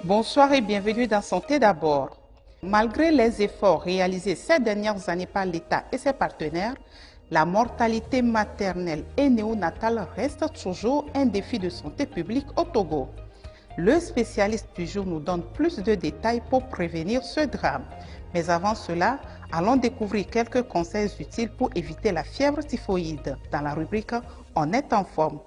Bonsoir et bienvenue dans Santé d'abord. Malgré les efforts réalisés ces dernières années par l'État et ses partenaires, la mortalité maternelle et néonatale reste toujours un défi de santé publique au Togo. Le spécialiste du jour nous donne plus de détails pour prévenir ce drame. Mais avant cela, allons découvrir quelques conseils utiles pour éviter la fièvre typhoïde dans la rubrique On est en forme.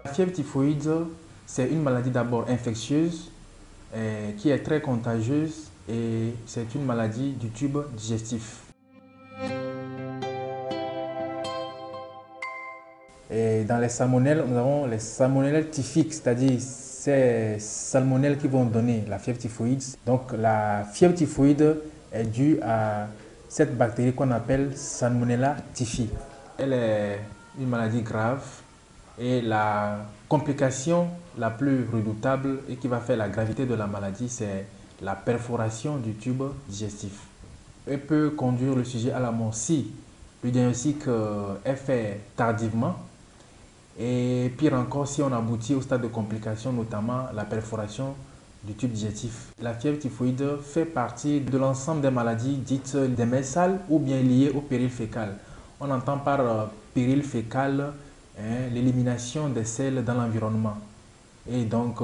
La fièvre typhoïde, c'est une maladie d'abord infectieuse qui est très contagieuse et c'est une maladie du tube digestif. Et dans les salmonelles, nous avons les salmonelles typhiques, c'est-à-dire ces salmonelles qui vont donner la fièvre typhoïde. Donc la fièvre typhoïde est due à cette bactérie qu'on appelle Salmonella typhi. Elle est une maladie grave et la complication la plus redoutable et qui va faire la gravité de la maladie, c'est la perforation du tube digestif. Elle peut conduire le sujet à la mort si le diagnostic est fait tardivement. Et pire encore, si on aboutit au stade de complication, notamment la perforation du tube digestif. La fièvre typhoïde fait partie de l'ensemble des maladies dites démensales ou bien liées au péril fécal. On entend par péril fécal l'élimination des sels dans l'environnement. Et donc,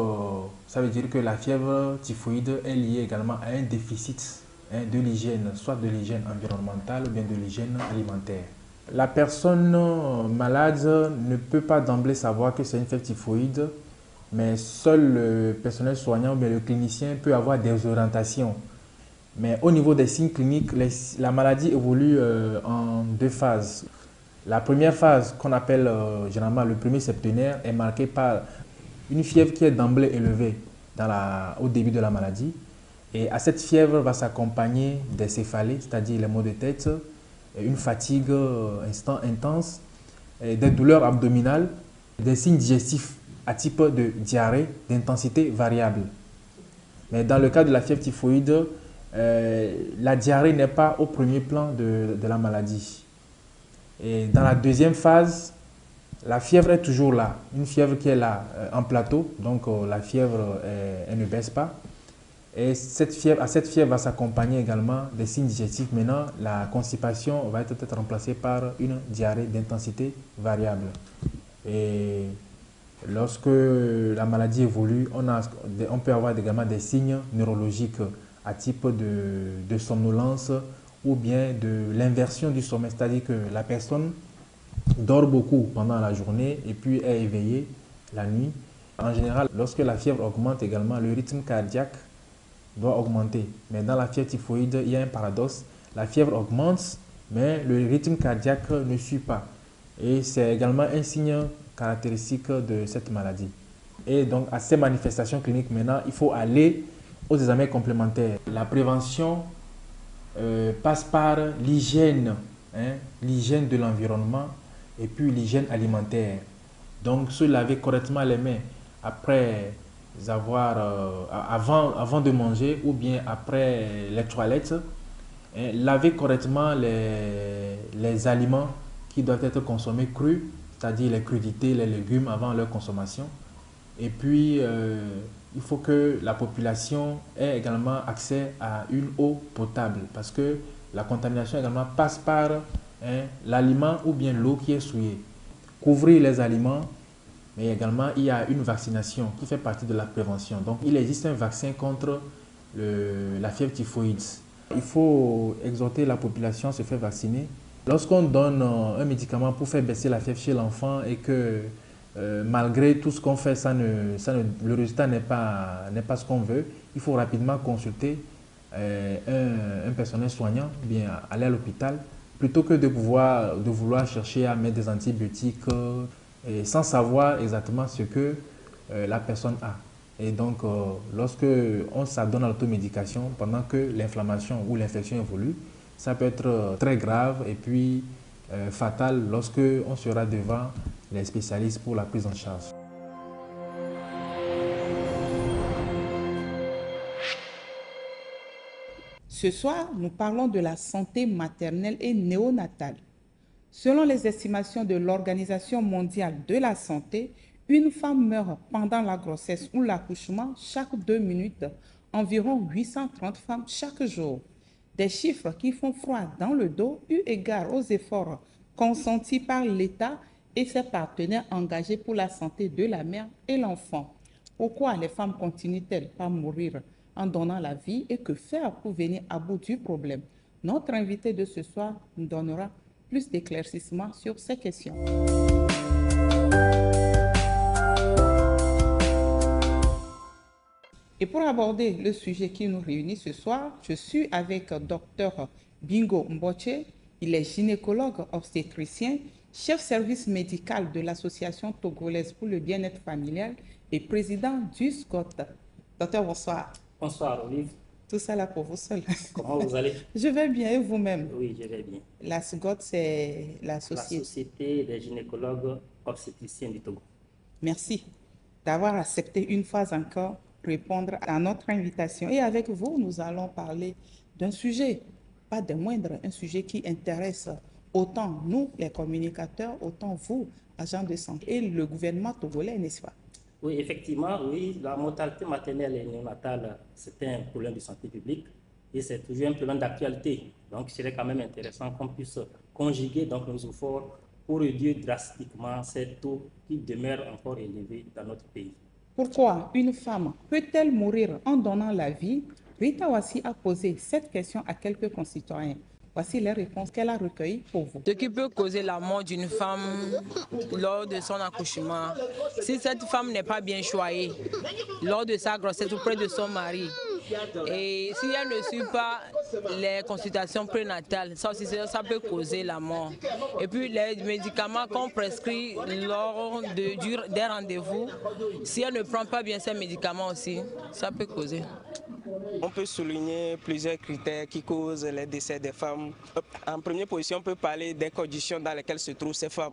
ça veut dire que la fièvre typhoïde est liée également à un déficit de l'hygiène, soit de l'hygiène environnementale ou bien de l'hygiène alimentaire. La personne malade ne peut pas d'emblée savoir que c'est une fièvre typhoïde, mais seul le personnel soignant ou bien le clinicien peut avoir des orientations. Mais au niveau des signes cliniques, la maladie évolue en deux phases. La première phase, qu'on appelle généralement le premier septénaire, est marquée par une fièvre qui est d'emblée élevée au début de la maladie. Et à cette fièvre va s'accompagner des céphalées, c'est-à-dire les maux de tête, une fatigue intense, des douleurs abdominales, des signes digestifs à type de diarrhée d'intensité variable. Mais dans le cas de la fièvre typhoïde, la diarrhée n'est pas au premier plan de la maladie. Et dans la deuxième phase, la fièvre est toujours là, une fièvre qui est là en plateau, donc la fièvre elle ne baisse pas. Et à cette fièvre va s'accompagner également des signes digestifs. Maintenant, la constipation va être peut-être remplacée par une diarrhée d'intensité variable. Et lorsque la maladie évolue, on peut avoir également des signes neurologiques à type de somnolence ou bien de l'inversion du sommeil, c'est-à-dire que la personne dort beaucoup pendant la journée et puis est éveillée la nuit. En général, lorsque la fièvre augmente également, le rythme cardiaque doit augmenter. Mais dans la fièvre typhoïde, il y a un paradoxe. La fièvre augmente, mais le rythme cardiaque ne suit pas. Et c'est également un signe caractéristique de cette maladie. Et donc, à ces manifestations cliniques, maintenant, il faut aller aux examens complémentaires. La prévention passe par l'hygiène, l'hygiène de l'environnement et puis l'hygiène alimentaire. Donc, se laver correctement les mains après avant de manger ou bien après les toilettes, laver correctement les aliments qui doivent être consommés crus, c'est-à-dire les crudités, les légumes avant leur consommation. Et puis, il faut que la population ait également accès à une eau potable parce que la contamination également passe par l'aliment ou bien l'eau qui est souillée. Couvrir les aliments. Mais également, il y a une vaccination qui fait partie de la prévention. Donc, il existe un vaccin contre la fièvre typhoïde. Il faut exhorter la population à se faire vacciner. Lorsqu'on donne un médicament pour faire baisser la fièvre chez l'enfant et que malgré tout ce qu'on fait, le résultat n'est pas ce qu'on veut, il faut rapidement consulter un personnel soignant, bien aller à l'hôpital, plutôt que de vouloir chercher à mettre des antibiotiques et sans savoir exactement ce que la personne a. Et donc, lorsque on s'adonne à l'automédication pendant que l'inflammation ou l'infection évolue, ça peut être très grave et puis fatal lorsque on sera devant les spécialistes pour la prise en charge. Ce soir, nous parlons de la santé maternelle et néonatale. Selon les estimations de l'Organisation mondiale de la santé, une femme meurt pendant la grossesse ou l'accouchement chaque 2 minutes, environ 830 femmes chaque jour. Des chiffres qui font froid dans le dos eu égard aux efforts consentis par l'État et ses partenaires engagés pour la santé de la mère et l'enfant. Pourquoi les femmes continuent-elles par mourir en donnant la vie et que faire pour venir à bout du problème? Notre invité de ce soir nous donnera plus d'éclaircissements sur ces questions. Et pour aborder le sujet qui nous réunit ce soir, je suis avec Dr Bingo Mboche. Il est gynécologue obstétricien, chef service médical de l'Association togolaise pour le bien-être familial et président du SCOT. Docteur, bonsoir. Bonsoir, Olive. Tout ça là pour vous seul. Comment vous allez? Je vais bien et vous-même? Oui, je vais bien. La SCOT, c'est la Société des gynécologues obstétriciens du Togo. Merci d'avoir accepté une fois encore répondre à notre invitation. Et avec vous, nous allons parler d'un sujet, pas des moindres, un sujet qui intéresse autant nous, les communicateurs, autant vous, agents de santé, et le gouvernement togolais, n'est-ce pas? Oui, effectivement, oui, la mortalité maternelle et néonatale, c'est un problème de santé publique et c'est toujours un problème d'actualité. Donc, il serait quand même intéressant qu'on puisse conjuguer donc, nos efforts pour réduire drastiquement ces taux qui demeurent encore élevés dans notre pays. Pourquoi une femme peut-elle mourir en donnant la vie? Rita Wassi a posé cette question à quelques concitoyens. Voici les réponses qu'elle a recueillies pour vous. Ce qui peut causer la mort d'une femme lors de son accouchement, si cette femme n'est pas bien choyée lors de sa grossesse auprès de son mari, et si elle ne suit pas les consultations prénatales, ça aussi ça peut causer la mort. Et puis les médicaments qu'on prescrit lors des rendez-vous, si elle ne prend pas bien ces médicaments aussi, ça peut causer. On peut souligner plusieurs critères qui causent les décès des femmes. En première position, on peut parler des conditions dans lesquelles se trouvent ces femmes.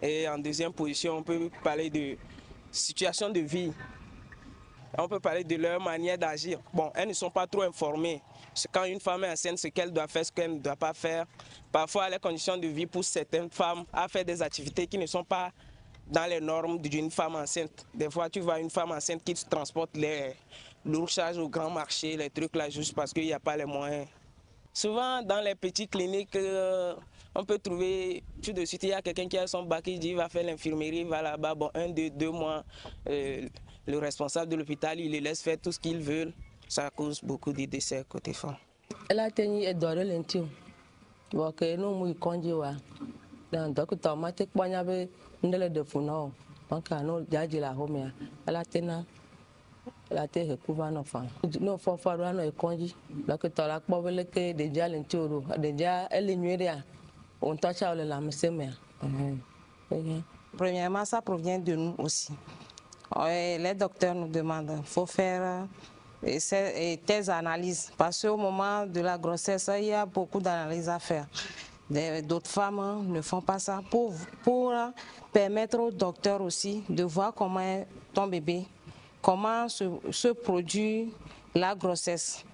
Et en deuxième position, on peut parler de situation de vie. On peut parler de leur manière d'agir. Bon, elles ne sont pas trop informées. Quand une femme est enceinte, ce qu'elle doit faire, ce qu'elle ne doit pas faire. Parfois, les conditions de vie poussent certaines femmes à faire des activités qui ne sont pas dans les normes d'une femme enceinte. Des fois, tu vois une femme enceinte qui transporte les lourds charges au grand marché, les trucs là, juste parce qu'il n'y a pas les moyens. Souvent, dans les petites cliniques, on peut trouver tout de suite, il y a quelqu'un qui a son bac, qui dit il va faire l'infirmerie, il va là-bas, bon, 1, 2 mois, le responsable de l'hôpital, il les laisse faire tout ce qu'ils veulent. Ça cause beaucoup de décès côté femme. Elle a tenu et doré l'intime. Bon, que nous, nous, conduisons. Donc, automatique, on y avait une de founon. Donc, nous, j'ai la home. Elle a tenu. La terre est couverte d'enfants. Nous faisons faire nos conduits. Donc, tu as la poubelle que déjà l'intérieur, déjà elle est nuée. On t'a chargé la mère. Premièrement, ça provient de nous aussi. Les docteurs nous demandent, il faut faire tes analyses. Parce qu'au moment de la grossesse, il y a beaucoup d'analyses à faire. D'autres femmes ne font pas ça pour permettre aux docteurs aussi de voir comment est ton bébé, comment se produit la grossesse.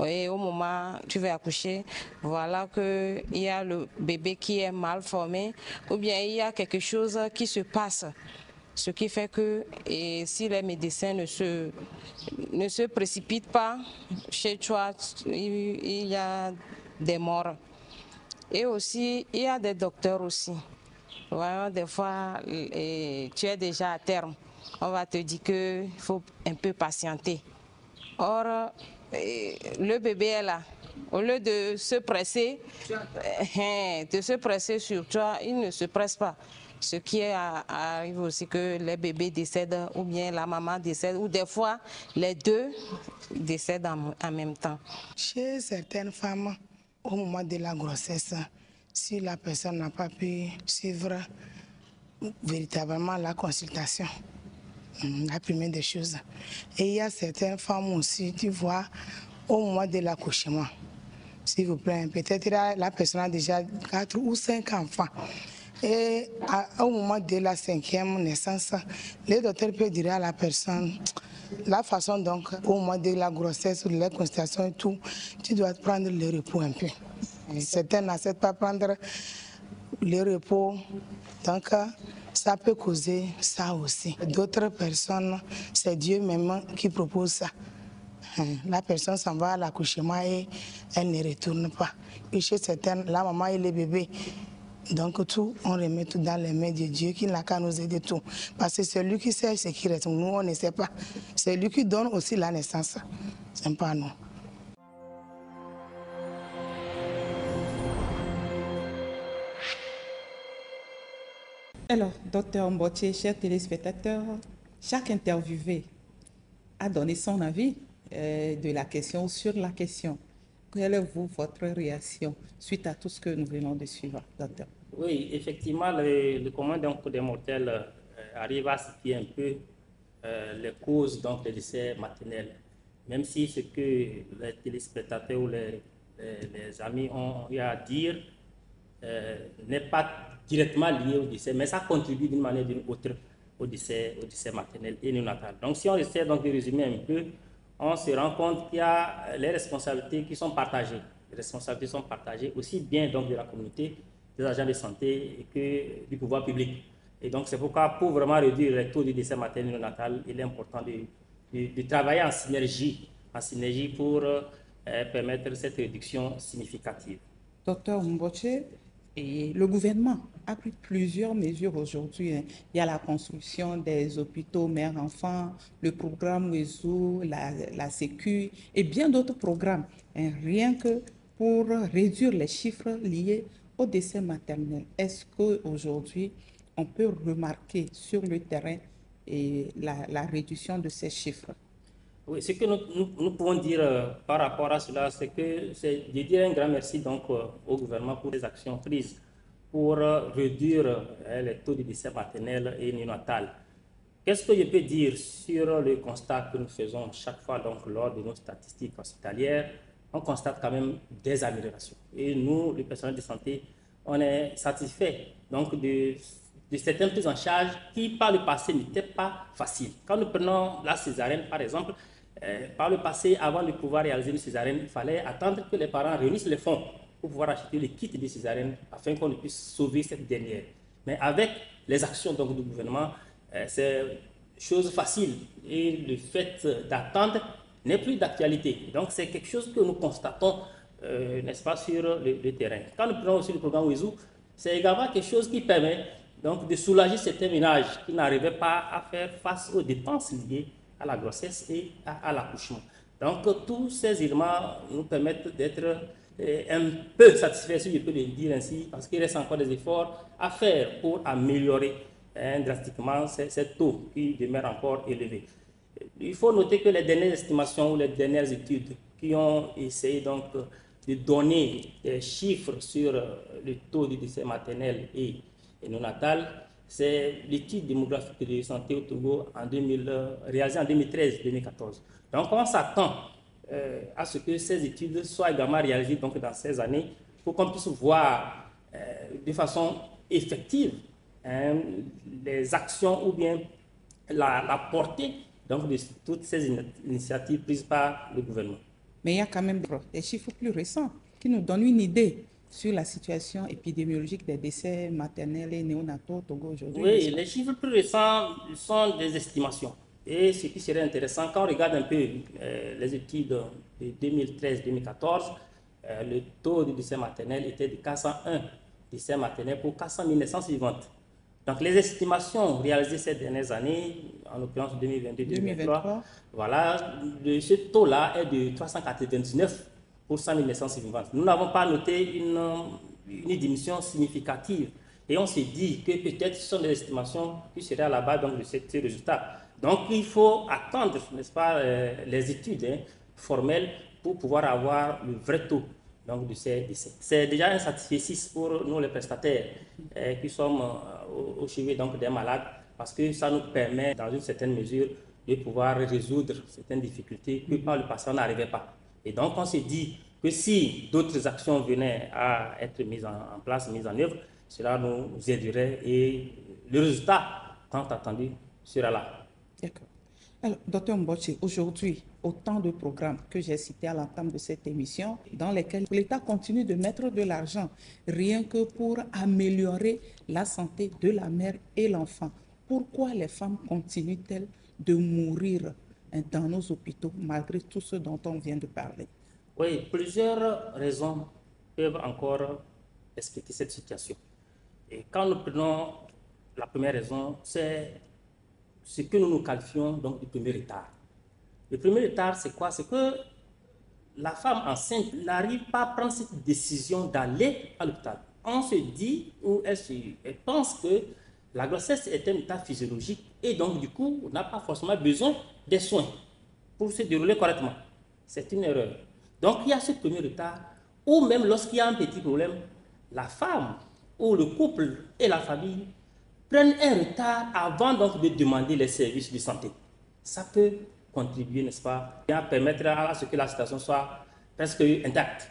Et au moment où tu vas accoucher, voilà qu'il y a le bébé qui est mal formé ou bien il y a quelque chose qui se passe. Ce qui fait que si les médecins ne se précipitent pas, chez toi, il y a des morts. Et aussi, il y a des docteurs aussi. Voilà, des fois, tu es déjà à terme. On va te dire qu'il faut un peu patienter. Or, le bébé est là. Au lieu de se presser sur toi, il ne se presse pas. Ce qui arrive aussi que les bébés décèdent ou bien la maman décède ou des fois les deux décèdent en même temps. Chez certaines femmes, au moment de la grossesse, si la personne n'a pas pu suivre véritablement la consultation, La première des choses. Et il y a certaines femmes aussi, tu vois, au moment de l'accouchement, s'il vous plaît, peut-être la personne a déjà 4 ou 5 enfants. Et au moment de la 5e naissance, le docteur peut dire à la personne, la façon donc, au moment de la grossesse, de la constatation et tout, tu dois prendre le repos un peu. Et certains n'acceptent pas prendre le repos, donc ça peut causer ça aussi. D'autres personnes, c'est Dieu même qui propose ça. La personne s'en va à l'accouchement et elle ne retourne pas. Et chez certaines, la maman et les bébés. Donc tout, on remet tout dans les mains de Dieu qui n'a qu'à nous aider tout. Parce que c'est lui qui sait ce qui reste. Nous, on ne sait pas. C'est lui qui donne aussi la naissance. C'est pas nous. Alors, docteur Mbotié, chers téléspectateurs, chaque interviewé a donné son avis de la question sur la question. Quelle est votre réaction suite à tout ce que nous venons de suivre, docteur? Oui, effectivement, le commun des mortels arrive à situer un peu les causes des décès maternels. Même si ce que les téléspectateurs ou les amis ont eu à dire n'est pas directement lié au décès, mais ça contribue d'une manière ou d'une autre au décès maternel et néonatal. Donc si on essaie donc de résumer un peu, on se rend compte qu'il y a les responsabilités qui sont partagées. Les responsabilités sont partagées aussi bien donc de la communauté, des agents de santé que du pouvoir public. Et donc c'est pourquoi pour vraiment réduire les taux de décès maternel et néonatal, il est important de travailler en synergie pour permettre cette réduction significative. Docteur Mbotié, et le gouvernement a pris plusieurs mesures aujourd'hui. Il y a la construction des hôpitaux mère-enfant, le programme WESO, la Sécu et bien d'autres programmes. Rien que pour réduire les chiffres liés au décès maternel. Est-ce qu'aujourd'hui, on peut remarquer sur le terrain la réduction de ces chiffres? Oui, ce que nous pouvons dire par rapport à cela, c'est de dire un grand merci donc au gouvernement pour les actions prises pour réduire les taux de décès maternel et néonatal. Qu'est-ce que je peux dire sur le constat que nous faisons chaque fois donc lors de nos statistiques hospitalières? On constate quand même des améliorations. Et nous, le personnel de santé, on est satisfait donc de certaines prises en charge qui par le passé n'étaient pas faciles. Quand nous prenons la césarienne par exemple, par le passé, avant de pouvoir réaliser une césarienne, il fallait attendre que les parents réunissent les fonds pour pouvoir acheter le kit de césarienne afin qu'on puisse sauver cette dernière. Mais avec les actions donc, du gouvernement, c'est chose facile et le fait d'attendre n'est plus d'actualité. Donc c'est quelque chose que nous constatons, n'est-ce pas, sur le terrain. Quand nous prenons aussi le programme WESO, c'est également quelque chose qui permet donc de soulager certains ménages qui n'arrivaient pas à faire face aux dépenses liées à la grossesse et à l'accouchement. Donc tous ces éléments nous permettent d'être un peu satisfaits, si je peux le dire ainsi, parce qu'il reste encore des efforts à faire pour améliorer drastiquement ces taux qui demeurent encore élevés. Il faut noter que les dernières estimations ou les dernières études qui ont essayé donc de donner des chiffres sur le taux de décès maternel et néonatal, c'est l'étude démographique de santé au Togo réalisée en 2013-2014. Donc on s'attend à ce que ces études soient également réalisées donc, dans ces années pour qu'on puisse voir de façon effective les actions ou bien la portée donc, de toutes ces initiatives prises par le gouvernement. Mais il y a quand même des chiffres plus récents qui nous donnent une idée sur la situation épidémiologique des décès maternels et néonataux au Togo aujourd'hui. Oui, les chiffres plus récents sont des estimations. Et ce qui serait intéressant, quand on regarde un peu les études de 2013-2014, le taux de décès maternel était de 401 décès maternels pour 400 000 naissances vivantes. Donc les estimations réalisées ces dernières années, en l'occurrence 2022-2023, voilà, ce taux-là est de 399 pour 100 000 naissances vivantes. Nous n'avons pas noté une diminution significative. Et on s'est dit que peut-être ce sont des estimations qui seraient à la base donc, de ces résultats. Donc il faut attendre, n'est-ce pas, les études formelles pour pouvoir avoir le vrai taux donc, de ces décès. C'est déjà un satisfecit pour nous les prestataires qui sommes au chevet donc, des malades parce que ça nous permet, dans une certaine mesure, de pouvoir résoudre certaines difficultés que par le passé on n'arrivait pas. Et donc on s'est dit que si d'autres actions venaient à être mises en place, mises en œuvre, cela nous aiderait et le résultat, tant attendu, sera là. D'accord. Alors, Dr Mbotche, aujourd'hui, autant de programmes que j'ai cités à l'entame de cette émission, dans lesquels l'État continue de mettre de l'argent, rien que pour améliorer la santé de la mère et l'enfant. Pourquoi les femmes continuent-elles de mourir dans nos hôpitaux, malgré tout ce dont on vient de parler? Oui, plusieurs raisons peuvent encore expliquer cette situation. Et quand nous prenons la première raison, c'est ce que nous qualifions donc du premier retard. Le premier retard, c'est quoi? C'est que la femme enceinte n'arrive pas à prendre cette décision d'aller à l'hôpital. On se dit, ou elle pense que la grossesse est un état physiologique et donc du coup, on n'a pas forcément besoin des soins pour se dérouler correctement. C'est une erreur. Donc il y a ce premier retard, ou même lorsqu'il y a un petit problème, la femme ou le couple et la famille prennent un retard avant donc de demander les services de santé. Ça peut contribuer, n'est-ce pas, à permettre à ce que la situation soit presque intacte.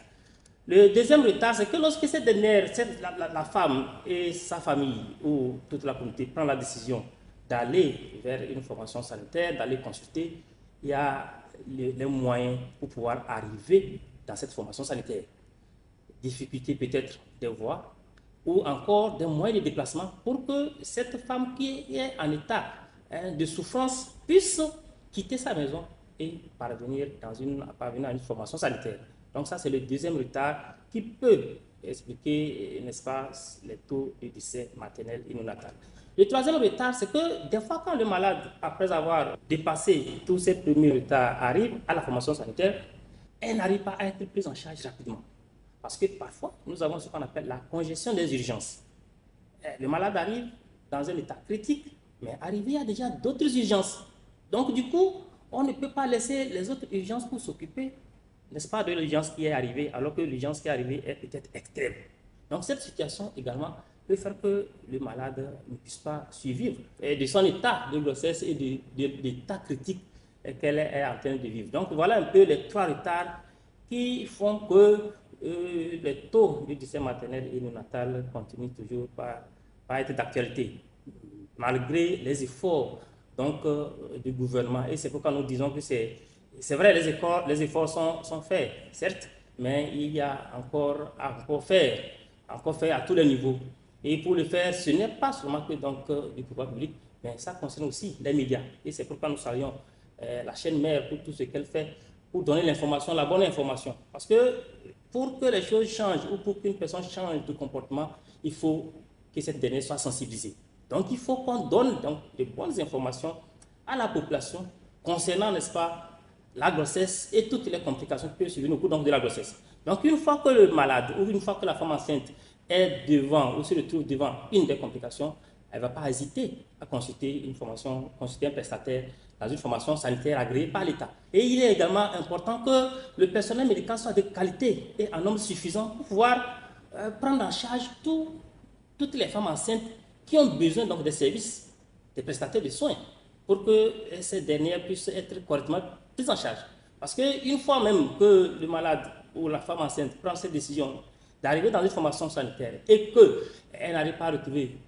Le deuxième retard, c'est que lorsque cette dernière, la femme et sa famille ou toute la communauté prend la décision d'aller vers une formation sanitaire, d'aller consulter, il y a les moyens pour pouvoir arriver dans cette formation sanitaire. Difficulté peut-être des voies ou encore des moyens de déplacement pour que cette femme qui est en état de souffrance puisse quitter sa maison et parvenir à une formation sanitaire. Donc ça, c'est le deuxième retard qui peut expliquer, n'est-ce pas, les taux de décès maternel et néonatal. Le troisième retard, c'est que des fois, quand le malade, après avoir dépassé tous ces premiers retards, arrive à la formation sanitaire, elle n'arrive pas à être prise en charge rapidement. Parce que parfois, nous avons ce qu'on appelle la congestion des urgences. Le malade arrive dans un état critique, mais arrivé, il y a déjà d'autres urgences. Donc, du coup, on ne peut pas laisser les autres urgences pour s'occuper, n'est-ce pas, de l'urgence qui est arrivée, alors que l'urgence qui est arrivée est peut-être extrême. Donc, cette situation également peut faire que le malade ne puisse pas survivre de son état de grossesse et de l'état critique qu'elle est en train de vivre. Donc, voilà un peu les trois retards qui font que les taux de décès maternel et néonatal continuent toujours par être d'actualité, malgré les efforts donc, du gouvernement. Et c'est pourquoi nous disons que c'est vrai, les efforts sont faits, certes, mais il y a encore faire à tous les niveaux. Et pour le faire, ce n'est pas seulement que donc, du pouvoir public, mais ça concerne aussi les médias. Et c'est pourquoi nous saluons la chaîne mère pour tout ce qu'elle fait pour donner l'information, la bonne information. Parce que pour que les choses changent ou pour qu'une personne change de comportement, il faut que cette dernière soit sensibilisée. Donc il faut qu'on donne donc de bonnes informations à la population concernant, n'est-ce pas, la grossesse et toutes les complications qui peuvent survenir au cours de la grossesse. Donc une fois que le malade ou une fois que la femme enceinte est devant ou se retrouve devant une des complications, elle ne va pas hésiter à consulter un prestataire dans une formation sanitaire agréée par l'État. Et il est également important que le personnel médical soit de qualité et en nombre suffisant pour pouvoir prendre en charge toutes les femmes enceintes qui ont besoin donc des services des prestataires de soins pour que ces dernières puissent être correctement prises en charge. Parce qu'une fois même que le malade ou la femme enceinte prend cette décision d'arriver dans une formation sanitaire et qu'elle n'arrive pas à retrouver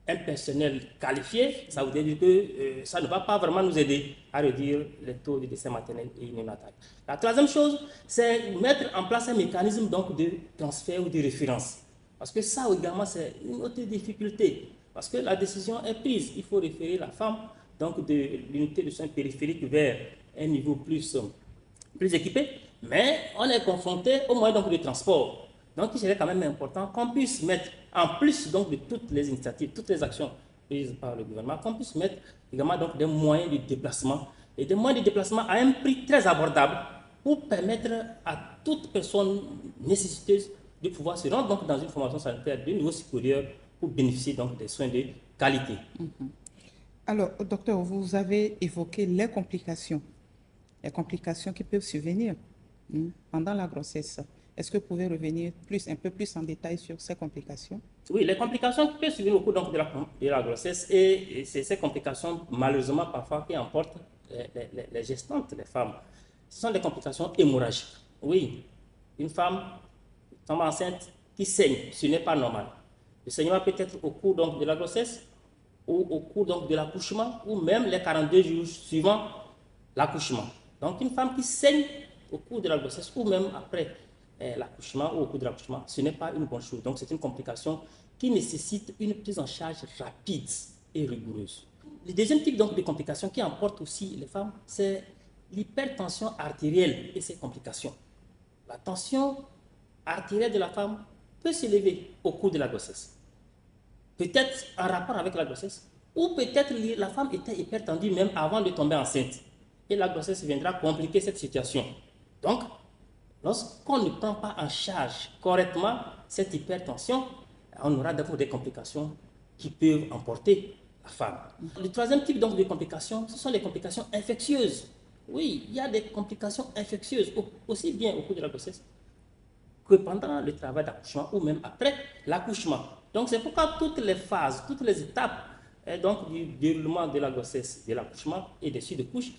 un personnel qualifié, ça veut dire que ça ne va pas vraiment nous aider à réduire les taux de décès maternel et néonatal. La troisième chose, c'est mettre en place un mécanisme donc, de transfert ou de référence. Parce que ça également, c'est une autre difficulté. Parce que la décision est prise. Il faut référer la femme donc, de l'unité de soins périphériques vers un niveau plus équipé. Mais on est confronté au moyen donc, de transport. Donc, il serait quand même important qu'on puisse mettre, en plus donc, de toutes les initiatives, toutes les actions prises par le gouvernement, qu'on puisse mettre également donc, des moyens de déplacement, et des moyens de déplacement à un prix très abordable pour permettre à toute personne nécessiteuse de pouvoir se rendre donc, dans une formation sanitaire de niveau supérieur pour bénéficier donc, des soins de qualité. Alors, docteur, vous avez évoqué les complications qui peuvent survenir pendant la grossesse. Est-ce que vous pouvez revenir un peu plus en détail sur ces complications? Oui, les complications qui peuvent survenir au cours donc, de la grossesse et c'est ces complications, malheureusement, parfois, qui emportent les gestantes, les femmes. Ce sont des complications hémorragiques. Oui, une femme tombe enceinte qui saigne, ce n'est pas normal. Le saignement peut être au cours donc, de la grossesse ou au cours donc, de l'accouchement ou même les 42 jours suivant l'accouchement. Donc, une femme qui saigne au cours de la grossesse ou même après l'accouchement ou au cours de l'accouchement, ce n'est pas une bonne chose. Donc, c'est une complication qui nécessite une prise en charge rapide et rigoureuse. Le deuxième type donc, de complications qui emporte aussi les femmes, c'est l'hypertension artérielle et ses complications. La tension artérielle de la femme peut s'élever au cours de la grossesse. Peut-être en rapport avec la grossesse, ou peut-être la femme était hypertendue même avant de tomber enceinte. Et la grossesse viendra compliquer cette situation. Donc, lorsqu'on ne prend pas en charge correctement cette hypertension, on aura d'abord des complications qui peuvent emporter la femme. Le troisième type donc de complications, ce sont les complications infectieuses. Oui, il y a des complications infectieuses, aussi bien au cours de la grossesse que pendant le travail d'accouchement ou même après l'accouchement. Donc c'est pourquoi toutes les phases, toutes les étapes donc, du déroulement de la grossesse, de l'accouchement et des suites de couches,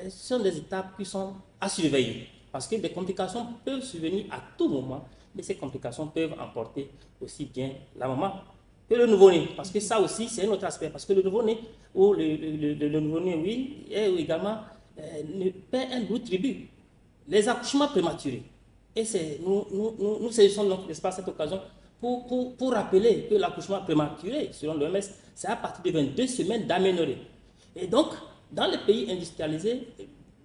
sont des étapes qui sont à surveiller. Parce que des complications peuvent survenir à tout moment, et ces complications peuvent emporter aussi bien la maman que le nouveau-né. Parce que ça aussi, c'est un autre aspect. Parce que le nouveau-né, ou le nouveau-né, oui, est également paie un lourd tribut. Les accouchements prématurés. Et nous saisissons donc, n'est-ce pas, cette occasion pour rappeler que l'accouchement prématuré, selon l'OMS, c'est à partir de 22 semaines d'aménorrhée. Et donc, dans les pays industrialisés,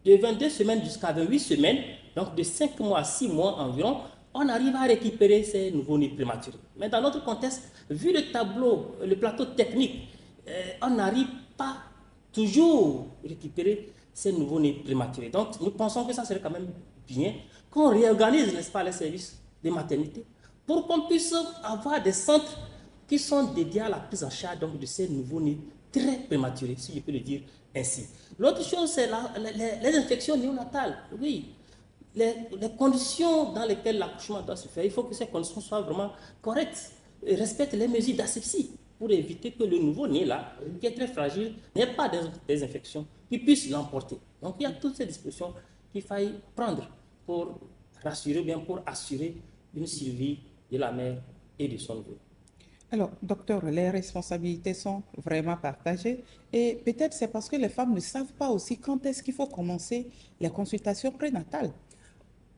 de 22 semaines jusqu'à 28 semaines, donc de 5 mois à 6 mois environ, on arrive à récupérer ces nouveaux-nés prématurés. Mais dans notre contexte, vu le tableau, le plateau technique, on n'arrive pas toujours à récupérer ces nouveaux-nés prématurés. Donc, nous pensons que ça serait quand même bien qu'on réorganise, n'est-ce pas, les services de maternité pour qu'on puisse avoir des centres qui sont dédiés à la prise en charge donc, de ces nouveaux-nés très prématurés, si je peux le dire ainsi. L'autre chose, c'est les infections néonatales. Oui, les conditions dans lesquelles l'accouchement doit se faire, il faut que ces conditions soient vraiment correctes et respectent les mesures d'asepsie pour éviter que le nouveau-né, là, qui est très fragile, n'ait pas des infections qui puissent l'emporter. Donc, il y a toutes ces dispositions qu'il faille prendre pour rassurer, bien pour assurer une survie de la mère et de son nouveau. Alors, docteur, les responsabilités sont vraiment partagées et peut-être c'est parce que les femmes ne savent pas aussi quand est-ce qu'il faut commencer les consultations prénatales.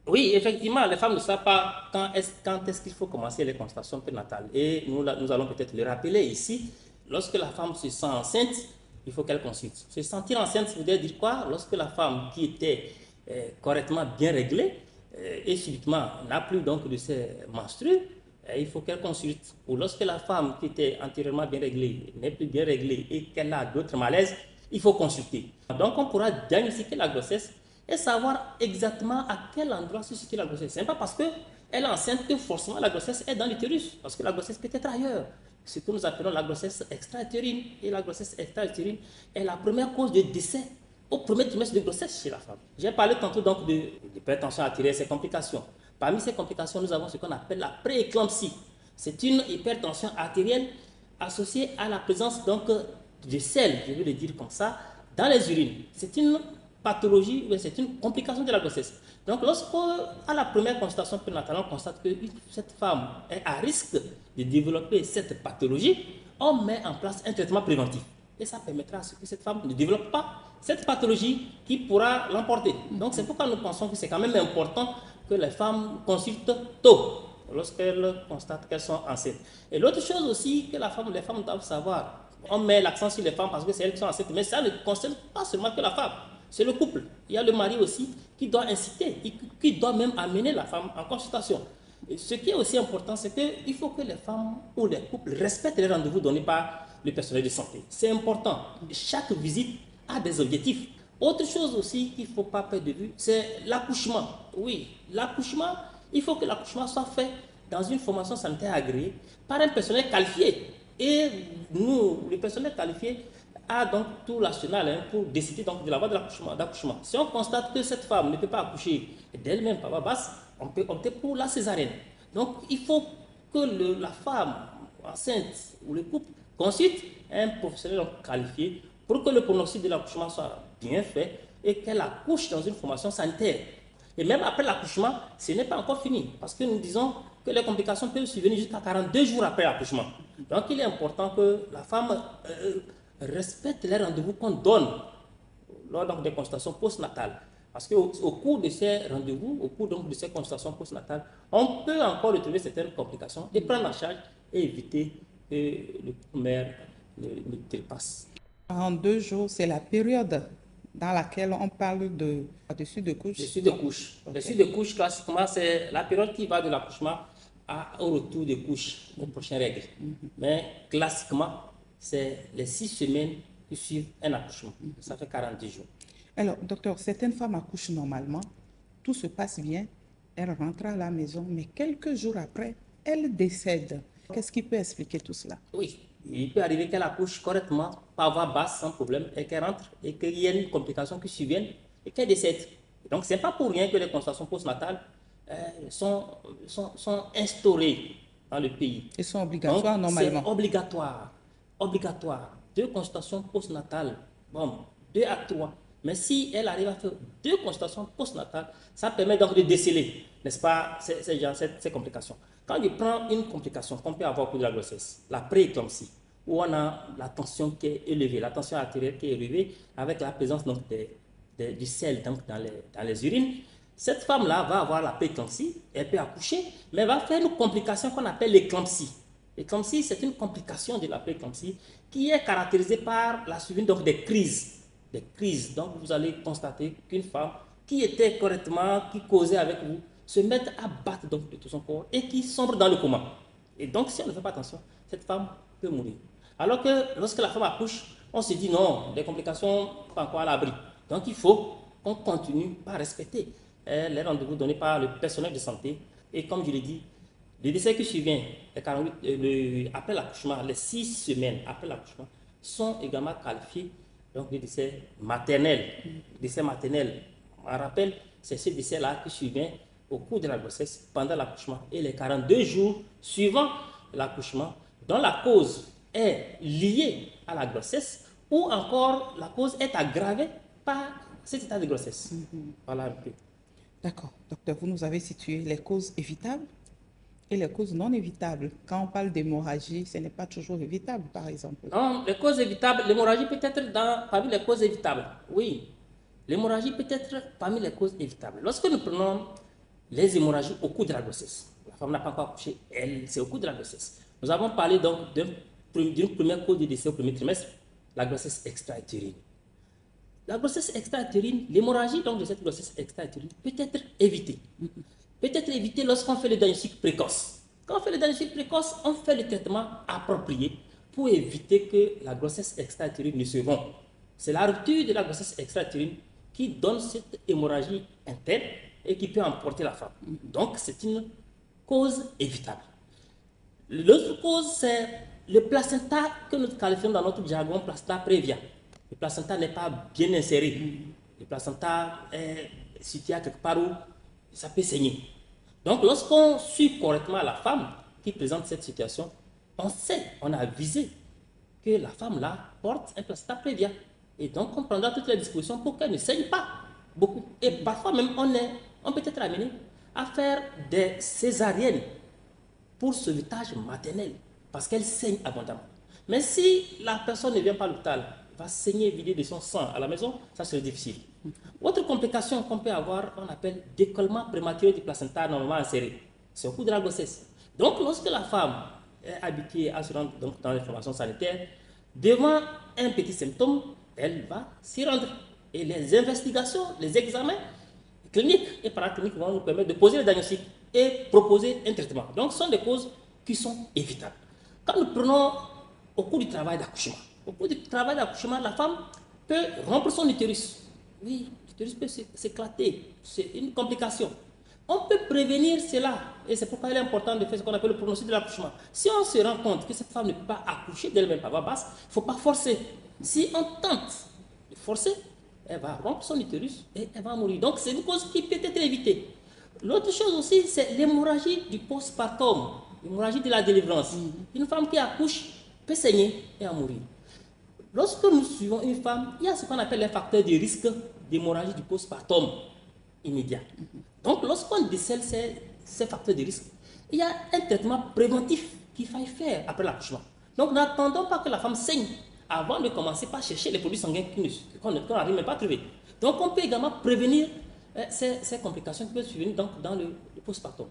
Oui, effectivement, les femmes ne savent pas quand est-ce qu'il faut commencer les consultations prénatales. Et nous allons peut-être le rappeler ici. Lorsque la femme se sent enceinte, il faut qu'elle consulte. Se sentir enceinte, ça veut dire quoi? Lorsque la femme qui était correctement bien réglée et subitement n'a plus donc de ses menstrues, il faut qu'elle consulte. Ou lorsque la femme qui était antérieurement bien réglée n'est plus bien réglée et qu'elle a d'autres malaises, il faut consulter. Donc on pourra diagnostiquer la grossesse et savoir exactement à quel endroit se situe la grossesse. Ce n'est pas parce qu'elle est enceinte que forcément la grossesse est dans l'utérus, parce que la grossesse peut être ailleurs. Ce que nous appelons la grossesse extra-utérine. Et la grossesse extra-utérine est la première cause de décès au premier trimestre de grossesse chez la femme. J'ai parlé tantôt donc de l'hypertension artérielle et ses complications. Parmi ces complications, nous avons ce qu'on appelle la prééclampsie. C'est une hypertension artérielle associée à la présence donc, de sel, je vais le dire comme ça, dans les urines. C'est une pathologie, c'est une complication de la grossesse. Donc, lorsqu'à la première consultation prénatale, on constate que cette femme est à risque de développer cette pathologie, on met en place un traitement préventif. Et ça permettra à ce que cette femme ne développe pas cette pathologie qui pourra l'emporter. Donc, c'est pourquoi nous pensons que c'est quand même important que les femmes consultent tôt lorsqu'elles constatent qu'elles sont enceintes. Et l'autre chose aussi que les femmes doivent savoir, on met l'accent sur les femmes parce que c'est elles qui sont enceintes, mais ça ne concerne pas seulement que la femme, c'est le couple. Il y a le mari aussi qui doit inciter, qui doit même amener la femme en consultation. Et ce qui est aussi important, c'est qu'il faut que les femmes ou les couples respectent les rendez-vous donnés par le personnel de santé. C'est important. Chaque visite a des objectifs. Autre chose aussi qu'il ne faut pas perdre de vue, c'est l'accouchement. Oui, l'accouchement, il faut que l'accouchement soit fait dans une formation sanitaire agréée par un personnel qualifié. Et nous, le personnel qualifié, a donc tout l'arsenal pour décider donc de la voie de l'accouchement. Si on constate que cette femme ne peut pas accoucher d'elle-même par voie basse, on peut opter pour la césarienne. Donc, il faut que la femme enceinte ou le couple consulte un professionnel qualifié pour que le pronostic de l'accouchement soit bien fait et qu'elle accouche dans une formation sanitaire. Et même après l'accouchement, ce n'est pas encore fini, parce que nous disons que les complications peuvent survenir jusqu'à 42 jours après l'accouchement. Donc, il est important que la femme respecte les rendez-vous qu'on donne lors des consultations postnatales. Parce qu'au cours de ces rendez-vous, au cours de ces consultations postnatales, on peut encore retrouver certaines complications et prendre en charge et éviter que le mère ne dépasse. 42 jours, c'est la période dans laquelle on parle de dessus de couche. Dessus de couche. Okay. Dessus de couche, classiquement, c'est la période qui va de l'accouchement au retour de couche, aux prochaines règles. Mais classiquement, c'est les 6 semaines qui suivent un accouchement. Ça fait 40 jours. Alors, docteur, certaines femmes accouchent normalement, tout se passe bien, elles rentrent à la maison, mais quelques jours après, elles décèdent. Qu'est-ce qui peut expliquer tout cela? Oui, il peut arriver qu'elle accouche correctement, par voie basse, sans problème, et qu'elle rentre, et qu'il y ait une complication qui survienne, et qu'elle décède. Donc, ce n'est pas pour rien que les consultations postnatales sont instaurées dans le pays. Elles sont obligatoires. Donc, normalement. C'est obligatoire. Obligatoire. 2 consultations postnatales, bon, 2 à 3. Mais si elle arrive à faire 2 consultations postnatales, ça permet donc de déceler, n'est-ce pas, ces complications. Quand je prends une complication qu'on peut avoir au cours de la grossesse, la prééclampsie, où on a la tension qui est élevée, la tension artérielle qui est élevée, avec la présence donc, du sel donc, dans les urines, cette femme-là va avoir la prééclampsie, elle peut accoucher, mais elle va faire une complication qu'on appelle l'éclampsie. L'éclampsie, c'est une complication de la prééclampsie qui est caractérisée par la survenue donc, des crises. Des crises. Donc, vous allez constater qu'une femme qui était correctement, qui causait avec vous, se met à battre donc, de tout son corps et qui sombre dans le coma. Et donc, si on ne fait pas attention, cette femme peut mourir. Alors que lorsque la femme accouche, on se dit non, les complications ne sont pas encore à l'abri. Donc, il faut qu'on continue par respecter les rendez-vous donnés par le personnel de santé. Et comme je l'ai dit, les décès qui surviennent après l'accouchement, les 6 semaines après l'accouchement, sont également qualifiés donc des décès maternels. Décès maternels, on rappelle, c'est ce décès-là qui survient au cours de la grossesse, pendant l'accouchement et les 42 jours suivant l'accouchement, dont la cause est liée à la grossesse ou encore la cause est aggravée par cet état de grossesse. Voilà un peu. D'accord. Docteur, vous nous avez situé les causes évitables et les causes non évitables. Quand on parle d'hémorragie, ce n'est pas toujours évitable, par exemple. Non, les causes évitables, l'hémorragie peut être parmi les causes évitables. Oui, l'hémorragie peut être parmi les causes évitables. Lorsque nous prenons les hémorragies au cours de la grossesse, la femme n'a pas encore accouché, c'est au cours de la grossesse. Nous avons parlé donc d'une première cause de décès au premier trimestre, la grossesse extra-utérine. La grossesse extra-utérine, l'hémorragie donc de cette grossesse extra-utérine peut être évitée. Peut être évitée lorsqu'on fait le diagnostic précoce. Quand on fait le diagnostic précoce, on fait le traitement approprié pour éviter que la grossesse extra-utérine ne se rompe. C'est la rupture de la grossesse extra-utérine qui donne cette hémorragie interne et qui peut emporter la femme. Donc, c'est une cause évitable. L'autre cause, c'est le placenta que nous qualifions dans notre jargon placenta prévia. Le placenta n'est pas bien inséré. Le placenta est situé à quelque part où ça peut saigner. Donc, lorsqu'on suit correctement la femme qui présente cette situation, on sait, on a avisé que la femme-là porte un placenta prévia. Et donc, on prendra toutes les dispositions pour qu'elle ne saigne pas beaucoup. Et parfois même, on peut être amené à faire des césariennes pour sauvetage maternel, parce qu'elle saigne abondamment. Mais si la personne ne vient pas à l'hôpital, va saigner, vider de son sang à la maison, ça serait difficile. Autre complication qu'on peut avoir, on appelle décollement prématuré du placenta normalement inséré. C'est au cours de la grossesse. Donc, lorsque la femme est habituée à se rendre donc, dans les formations sanitaires, devant un petit symptôme, elle va s'y rendre. Et les investigations, les examens cliniques et paracliniques vont nous permettre de poser le diagnostic et proposer un traitement. Donc, ce sont des causes qui sont évitables. Quand nous prenons au cours du travail d'accouchement, au cours du travail d'accouchement, la femme peut rompre son utérus. Oui, l'utérus peut s'éclater. C'est une complication. On peut prévenir cela. Et c'est pourquoi il est important de faire ce qu'on appelle le pronostic de l'accouchement. Si on se rend compte que cette femme ne peut pas accoucher d'elle-même par voie basse, il ne faut pas forcer. Si on tente de forcer, elle va rompre son utérus et elle va mourir. Donc, c'est une cause qui peut être évitée. L'autre chose aussi, c'est l'hémorragie du postpartum, l'hémorragie de la délivrance. Une femme qui accouche peut saigner et en mourir. Lorsque nous suivons une femme, il y a ce qu'on appelle les facteurs de risque d'hémorragie du postpartum immédiat. Donc, lorsqu'on décèle ces facteurs de risque, il y a un traitement préventif qu'il faille faire après l'accouchement. Donc, n'attendons pas que la femme saigne avant de commencer par chercher les produits sanguins qu'on n'arrive même pas à trouver. Donc, on peut également prévenir ces complications qui peuvent survenir donc, dans le postpartum.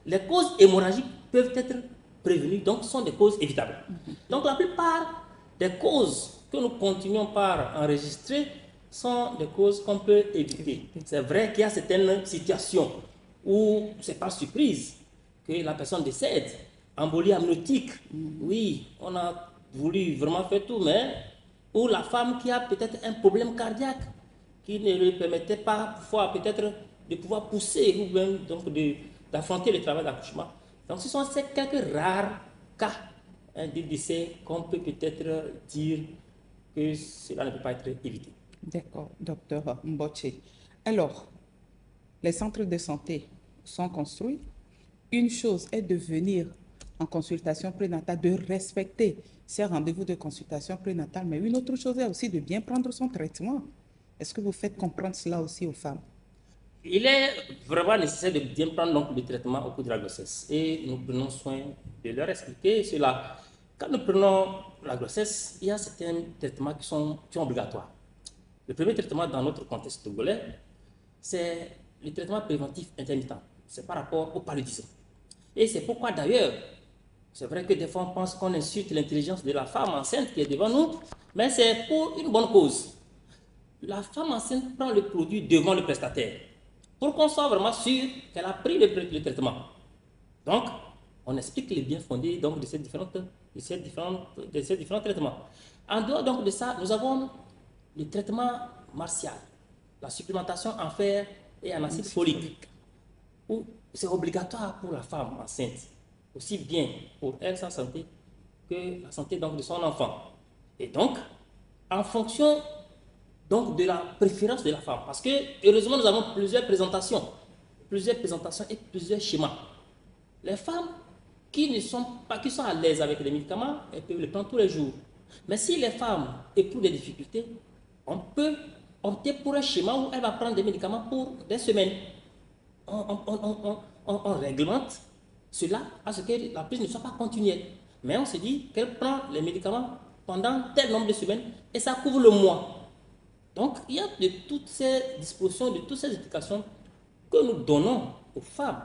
Les causes hémorragiques peuvent être prévenues, donc sont des causes évitables. Donc, la plupart des causes que nous continuons par enregistrer sont des causes qu'on peut éviter. C'est vrai qu'il y a certaines situations où c'est par surprise que la personne décède. Embolie amniotique, oui, on a voulu vraiment faire tout, mais ou la femme qui a peut-être un problème cardiaque qui ne lui permettait pas parfois peut-être de pouvoir pousser ou même d'affronter le travail d'accouchement. Donc ce sont ces quelques rares cas de décès qu'on peut peut-être dire que cela ne peut pas être évité. D'accord, docteur Mboche. Alors, les centres de santé sont construits. Une chose est de venir en consultation prénatale, de respecter ces rendez-vous de consultation prénatale, mais une autre chose est aussi de bien prendre son traitement. Est-ce que vous faites comprendre cela aussi aux femmes? Il est vraiment nécessaire de bien prendre donc, le traitement au cours de la grossesse et nous prenons soin de leur expliquer cela. Quand nous prenons la grossesse, il y a certains traitements qui sont obligatoires. Le premier traitement dans notre contexte togolais, c'est le traitement préventif intermittent. C'est par rapport au paludisme. Et c'est pourquoi d'ailleurs, c'est vrai que des fois on pense qu'on insulte l'intelligence de la femme enceinte qui est devant nous, mais c'est pour une bonne cause. La femme enceinte prend le produit devant le prestataire pour qu'on soit vraiment sûr qu'elle a pris le traitement. Donc, on explique les biens fondés donc, de ces différents traitements. En dehors donc, de ça, nous avons le traitement martial, la supplémentation en fer et en acide folique, où c'est obligatoire pour la femme enceinte, aussi bien pour elle, sa santé, que la santé donc, de son enfant. Et donc, en fonction donc, de la préférence de la femme, parce que heureusement nous avons plusieurs présentations et plusieurs schémas. Les femmes qui sont à l'aise avec les médicaments, elles peuvent les prendre tous les jours. Mais si les femmes éprouvent des difficultés, on peut opter pour un schéma où elle va prendre des médicaments pour des semaines. On réglemente cela à ce que la prise ne soit pas continuelle. Mais on se dit qu'elle prend les médicaments pendant tel nombre de semaines et ça couvre le mois. Donc, il y a de toutes ces dispositions, de toutes ces explications que nous donnons aux femmes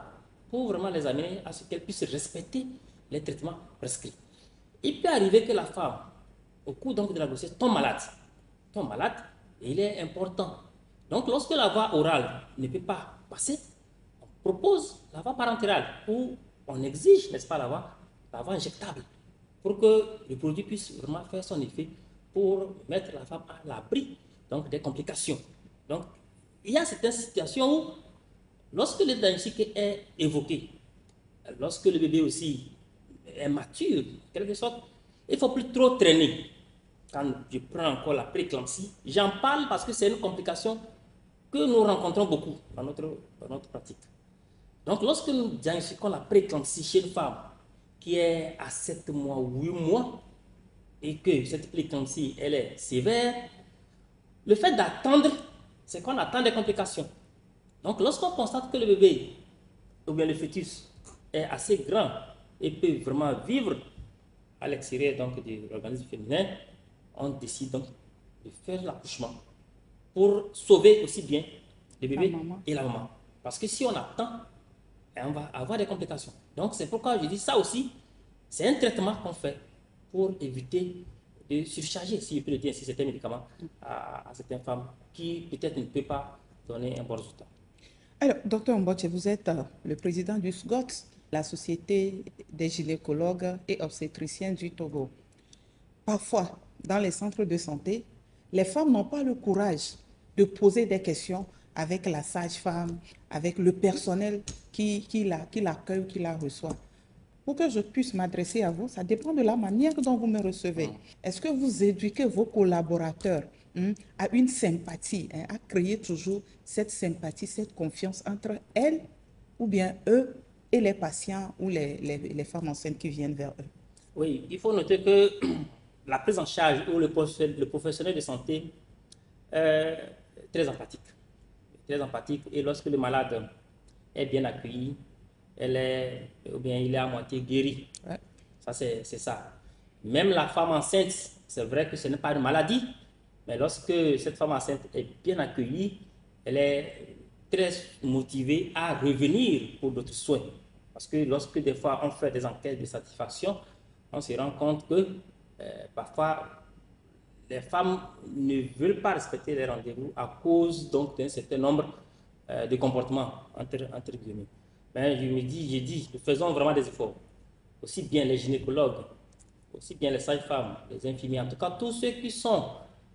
pour vraiment les amener à ce qu'elles puissent respecter les traitements prescrits. Il peut arriver que la femme, au cours donc de la grossesse, tombe malade, et il est important. Donc, lorsque la voie orale ne peut pas passer, on propose la voie parentérale où on exige, n'est-ce pas, la voie injectable pour que le produit puisse vraiment faire son effet pour mettre la femme à l'abri donc des complications. Donc, il y a certaines situations où, lorsque le diagnostic est évoqué, lorsque le bébé aussi est mature, quelque sorte, il ne faut plus trop traîner. Quand je prends encore la prééclampsie, j'en parle parce que c'est une complication que nous rencontrons beaucoup dans notre pratique. Donc, lorsque nous diagnostiquons la prééclampsie chez une femme qui est à 7 mois ou 8 mois et que cette prééclampsie elle est sévère, le fait d'attendre, c'est qu'on attend des complications. Donc, lorsqu'on constate que le bébé ou bien le fœtus est assez grand et peut vraiment vivre à l'extérieur donc de l'organisme féminin, on décide donc de faire l'accouchement pour sauver aussi bien le bébé et la maman. Parce que si on attend, on va avoir des complications. Donc, c'est pourquoi je dis ça aussi, c'est un traitement qu'on fait pour éviter de surcharger, si je peux le dire, certains médicaments à certaines femmes qui peut-être ne peuvent pas donner un bon résultat. Alors, docteur Mboche, vous êtes le président du SGOT, la Société des gynécologues et obstétriciens du Togo. Parfois, dans les centres de santé, les femmes n'ont pas le courage de poser des questions avec la sage-femme, avec le personnel qui l'accueille, qui la reçoit. Pour que je puisse m'adresser à vous, ça dépend de la manière dont vous me recevez. Est-ce que vous éduquez vos collaborateurs à une sympathie, hein, à créer toujours cette sympathie, cette confiance entre elles ou bien eux et les patients ou les femmes enceintes qui viennent vers eux. Oui, il faut noter que la prise en charge ou le professionnel de santé est très empathique. Très empathique, et lorsque le malade est bien accueilli, ou bien il est à moitié guéri. Ouais. Ça, c'est ça. Même la femme enceinte, c'est vrai que ce n'est pas une maladie, mais lorsque cette femme enceinte est bien accueillie, elle est très motivée à revenir pour d'autres soins. Parce que lorsque des fois on fait des enquêtes de satisfaction, on se rend compte que parfois les femmes ne veulent pas respecter les rendez-vous à cause donc d'un certain nombre de comportements entre guillemets. Ben, j'ai dit, nous faisons vraiment des efforts. Aussi bien les gynécologues, aussi bien les sages-femmes, les infirmiers, en tout cas tous ceux qui sont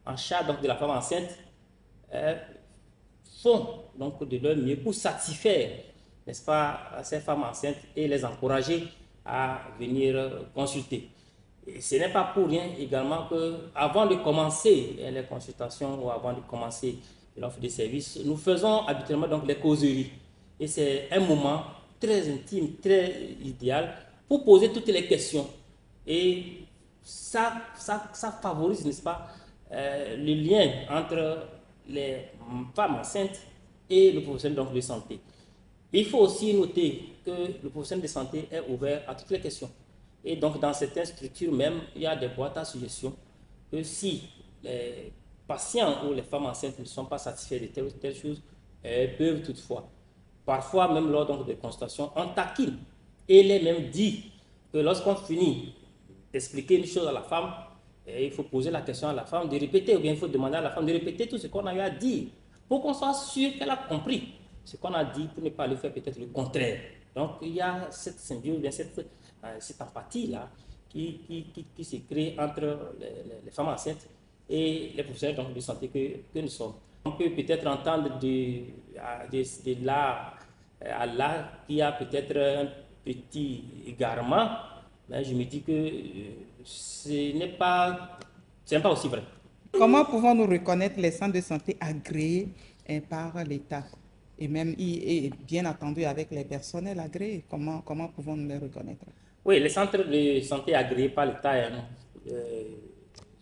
en charge donc, de la femme enceinte font donc de leur mieux pour satisfaire, n'est-ce pas, ces femmes enceintes et les encourager à venir consulter. Et ce n'est pas pour rien également qu'avant de commencer les consultations ou avant de commencer l'offre de services, nous faisons habituellement donc les causeries. Et c'est un moment très intime, très idéal pour poser toutes les questions. Et ça favorise, n'est-ce pas, le lien entre les femmes enceintes et le professionnel donc, de santé. Il faut aussi noter que le professionnel de santé est ouvert à toutes les questions. Et donc, dans certaines structures même, il y a des boîtes à suggestions que si les patients ou les femmes enceintes ne sont pas satisfaits de telle ou telle chose, elles peuvent toutefois, parfois même lors donc, des consultations, on taquine. Et il est même dit que lorsqu'on finit d'expliquer une chose à la femme, il faut poser la question à la femme de répéter, ou bien il faut demander à la femme de répéter tout ce qu'on a eu à dire, pour qu'on soit sûr qu'elle a compris ce qu'on a dit, pour ne pas lui faire peut-être le contraire. Donc, il y a cette symbiose, cette empathie-là qui se crée entre les femmes enceintes et les professionnels donc, de santé que nous sommes. On peut peut-être entendre de là à là qu'il y a peut-être un petit égarement, mais je me dis que ce n'est pas aussi vrai. Comment pouvons-nous reconnaître les centres de santé agréés par l'État et même et bien entendu avec les personnels agréés? Comment pouvons-nous les reconnaître? Oui, les centres de santé agréés par l'État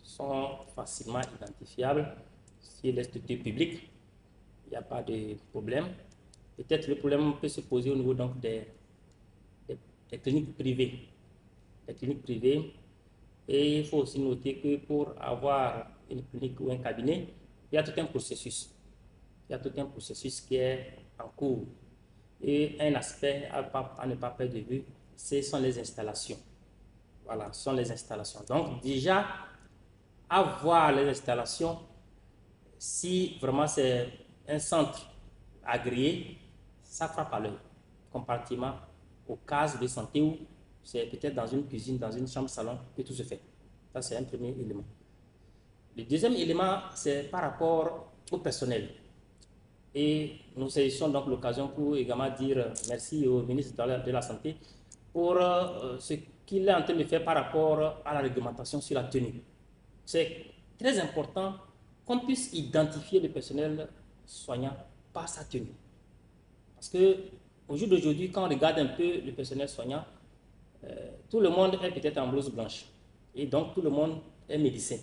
sont facilement identifiables. Si les structures publiques, il n'y a pas de problème. Peut-être le problème peut se poser au niveau donc, des cliniques privées. Les cliniques privées. Et il faut aussi noter que pour avoir une clinique ou un cabinet, il y a tout un processus. Il y a tout un processus qui est en cours. Et un aspect à ne pas perdre de vue, ce sont les installations. Voilà, ce sont les installations. Donc déjà, avoir les installations, si vraiment c'est un centre agréé, ça frappe à l'œil, comparativement aux cases de santé où c'est peut-être dans une cuisine, dans une chambre-salon que tout se fait. Ça, c'est un premier élément. Le deuxième élément, c'est par rapport au personnel. Et nous saisissons donc l'occasion pour également dire merci au ministre de la Santé pour ce qu'il est en train de faire par rapport à la réglementation sur la tenue. C'est très important qu'on puisse identifier le personnel soignant par sa tenue. Parce qu'au jour d'aujourd'hui, quand on regarde un peu le personnel soignant, tout le monde est peut-être en blouse blanche. Et donc, tout le monde est médecin.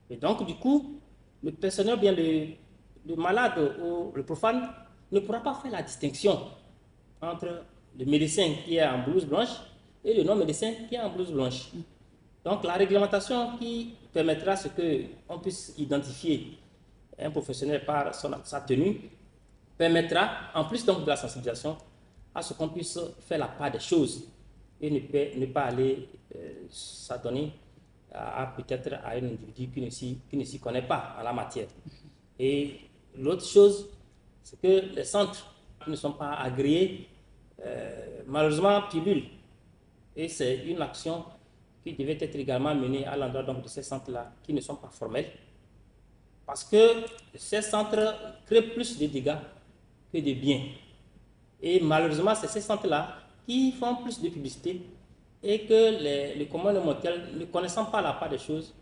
Et donc, du coup, le personnel, bien le malade ou le profane, ne pourra pas faire la distinction entre le médecin qui est en blouse blanche et le non-médecin qui est en blouse blanche. Donc, la réglementation qui permettra ce qu'on puisse identifier un professionnel par sa tenue permettra, en plus donc de la sensibilisation, à ce qu'on puisse faire la part des choses et ne pas aller s'adonner peut-être à un individu qui ne s'y connaît pas en la matière. Et l'autre chose, c'est que les centres qui ne sont pas agréés, malheureusement, pullulent. Et c'est une action qui devait être également menée à l'endroit de ces centres-là qui ne sont pas formels. Parce que ces centres créent plus de dégâts que de biens. Et malheureusement, c'est ces centres-là qui font plus de publicité et que les communs mortels, ne connaissant pas la part des choses,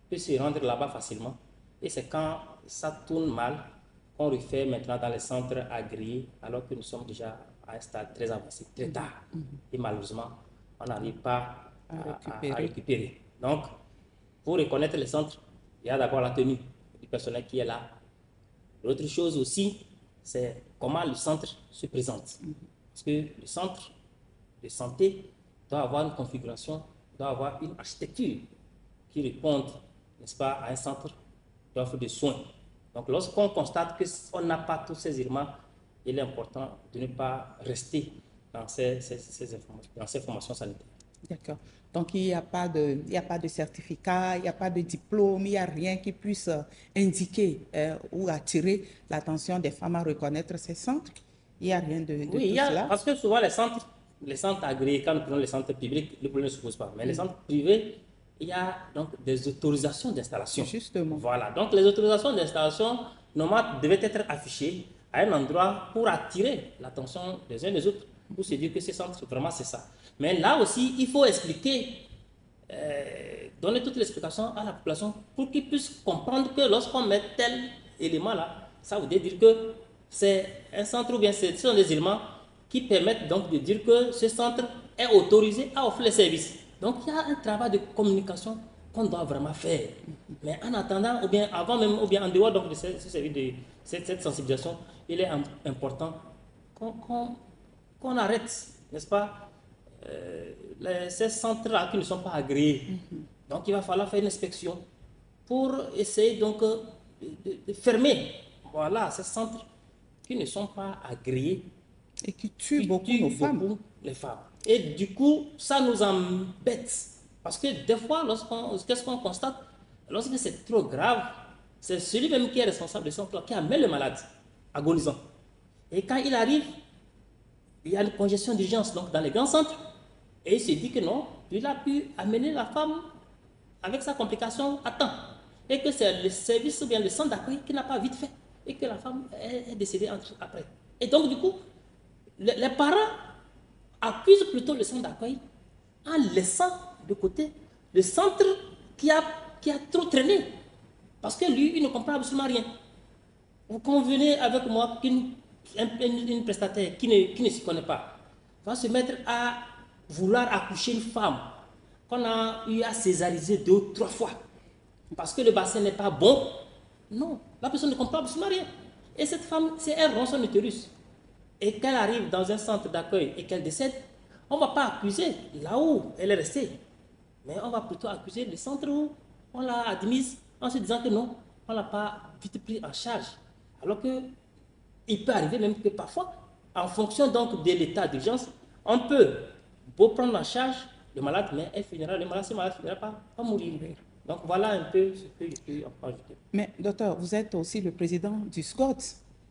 peuvent se rendre là-bas facilement Et c'est quand ça tourne mal qu'on refait maintenant dans les centres agréés, alors que nous sommes déjà à un stade très avancé, très tard. Et malheureusement, on n'arrive pas à récupérer. Donc, pour reconnaître les centres, il y a d'abord la tenue du personnel qui est là. L'autre chose aussi, c'est comment le centre se présente. Parce que le centre de santé doit avoir une configuration, doit avoir une architecture qui réponde, n'est-ce pas, à un centre d'offre de soins. Donc, lorsqu'on constate qu'on n'a pas tous ces éléments, il est important de ne pas rester dans ces formations sanitaires. D'accord. Donc, il n'y a pas de certificat, il n'y a pas de diplôme, il n'y a rien qui puisse indiquer ou attirer l'attention des femmes à reconnaître ces centres. Il n'y a rien de tout cela. Parce que souvent, les centres agréés, quand nous prenons les centres publics, le problème ne se pose pas. Mais les centres privés, il y a donc des autorisations d'installation. Justement. Voilà. Donc, les autorisations d'installation, normalement, devaient être affichées à un endroit pour attirer l'attention des uns des autres, pour se dire que ces centres, vraiment, c'est ça. Mais là aussi, il faut expliquer, donner toute l'explication à la population pour qu'ils puissent comprendre que lorsqu'on met tel élément là, ça veut dire que c'est un centre ou bien ce sont des éléments qui permettent donc de dire que ce centre est autorisé à offrir les services. Donc il y a un travail de communication qu'on doit vraiment faire. Mais en attendant, ou bien avant même, ou bien en dehors donc de cette sensibilisation, il est important qu'on arrête, n'est-ce pas, ces centres-là qui ne sont pas agréés. Donc il va falloir faire une inspection pour essayer donc de fermer, voilà, ces centres qui ne sont pas agréés et qui tuent beaucoup les femmes. Et du coup, ça nous embête. Parce que des fois, qu'est-ce qu'on constate? Lorsque c'est trop grave, c'est celui même qui est responsable de son corps qui amène le malade agonisant. Et quand il arrive, il y a une congestion d'urgence dans les grands centres. Et il se dit que non, il a pu amener la femme avec sa complication à temps. Et que c'est le service ou bien le centre d'accueil qui n'a pas vite fait. Et que la femme est décédée après. Et donc, du coup, les parents accusent plutôt le centre d'accueil en laissant de côté le centre qui a trop traîné. Parce que lui, il ne comprend absolument rien. Vous convenez avec moi qu'une prestataire qui ne s'y connaît pas va se mettre à vouloir accoucher une femme qu'on a eu à césariser 2 ou 3 fois parce que le bassin n'est pas bon. Non, la personne ne comprend absolument rien. Et cette femme, si elle rompt son utérus et qu'elle arrive dans un centre d'accueil et qu'elle décède, on ne va pas accuser là où elle est restée, mais on va plutôt accuser le centre où on l'a admise en se disant que non, on ne l'a pas vite pris en charge. Alors qu'il peut arriver même que parfois, en fonction donc de l'état d'urgence, on peut beau prendre en charge le malade, mais ce malade finira par mourir. Donc voilà un peu ce que je peux en ajouter. Mais docteur, vous êtes aussi le président du SCOT.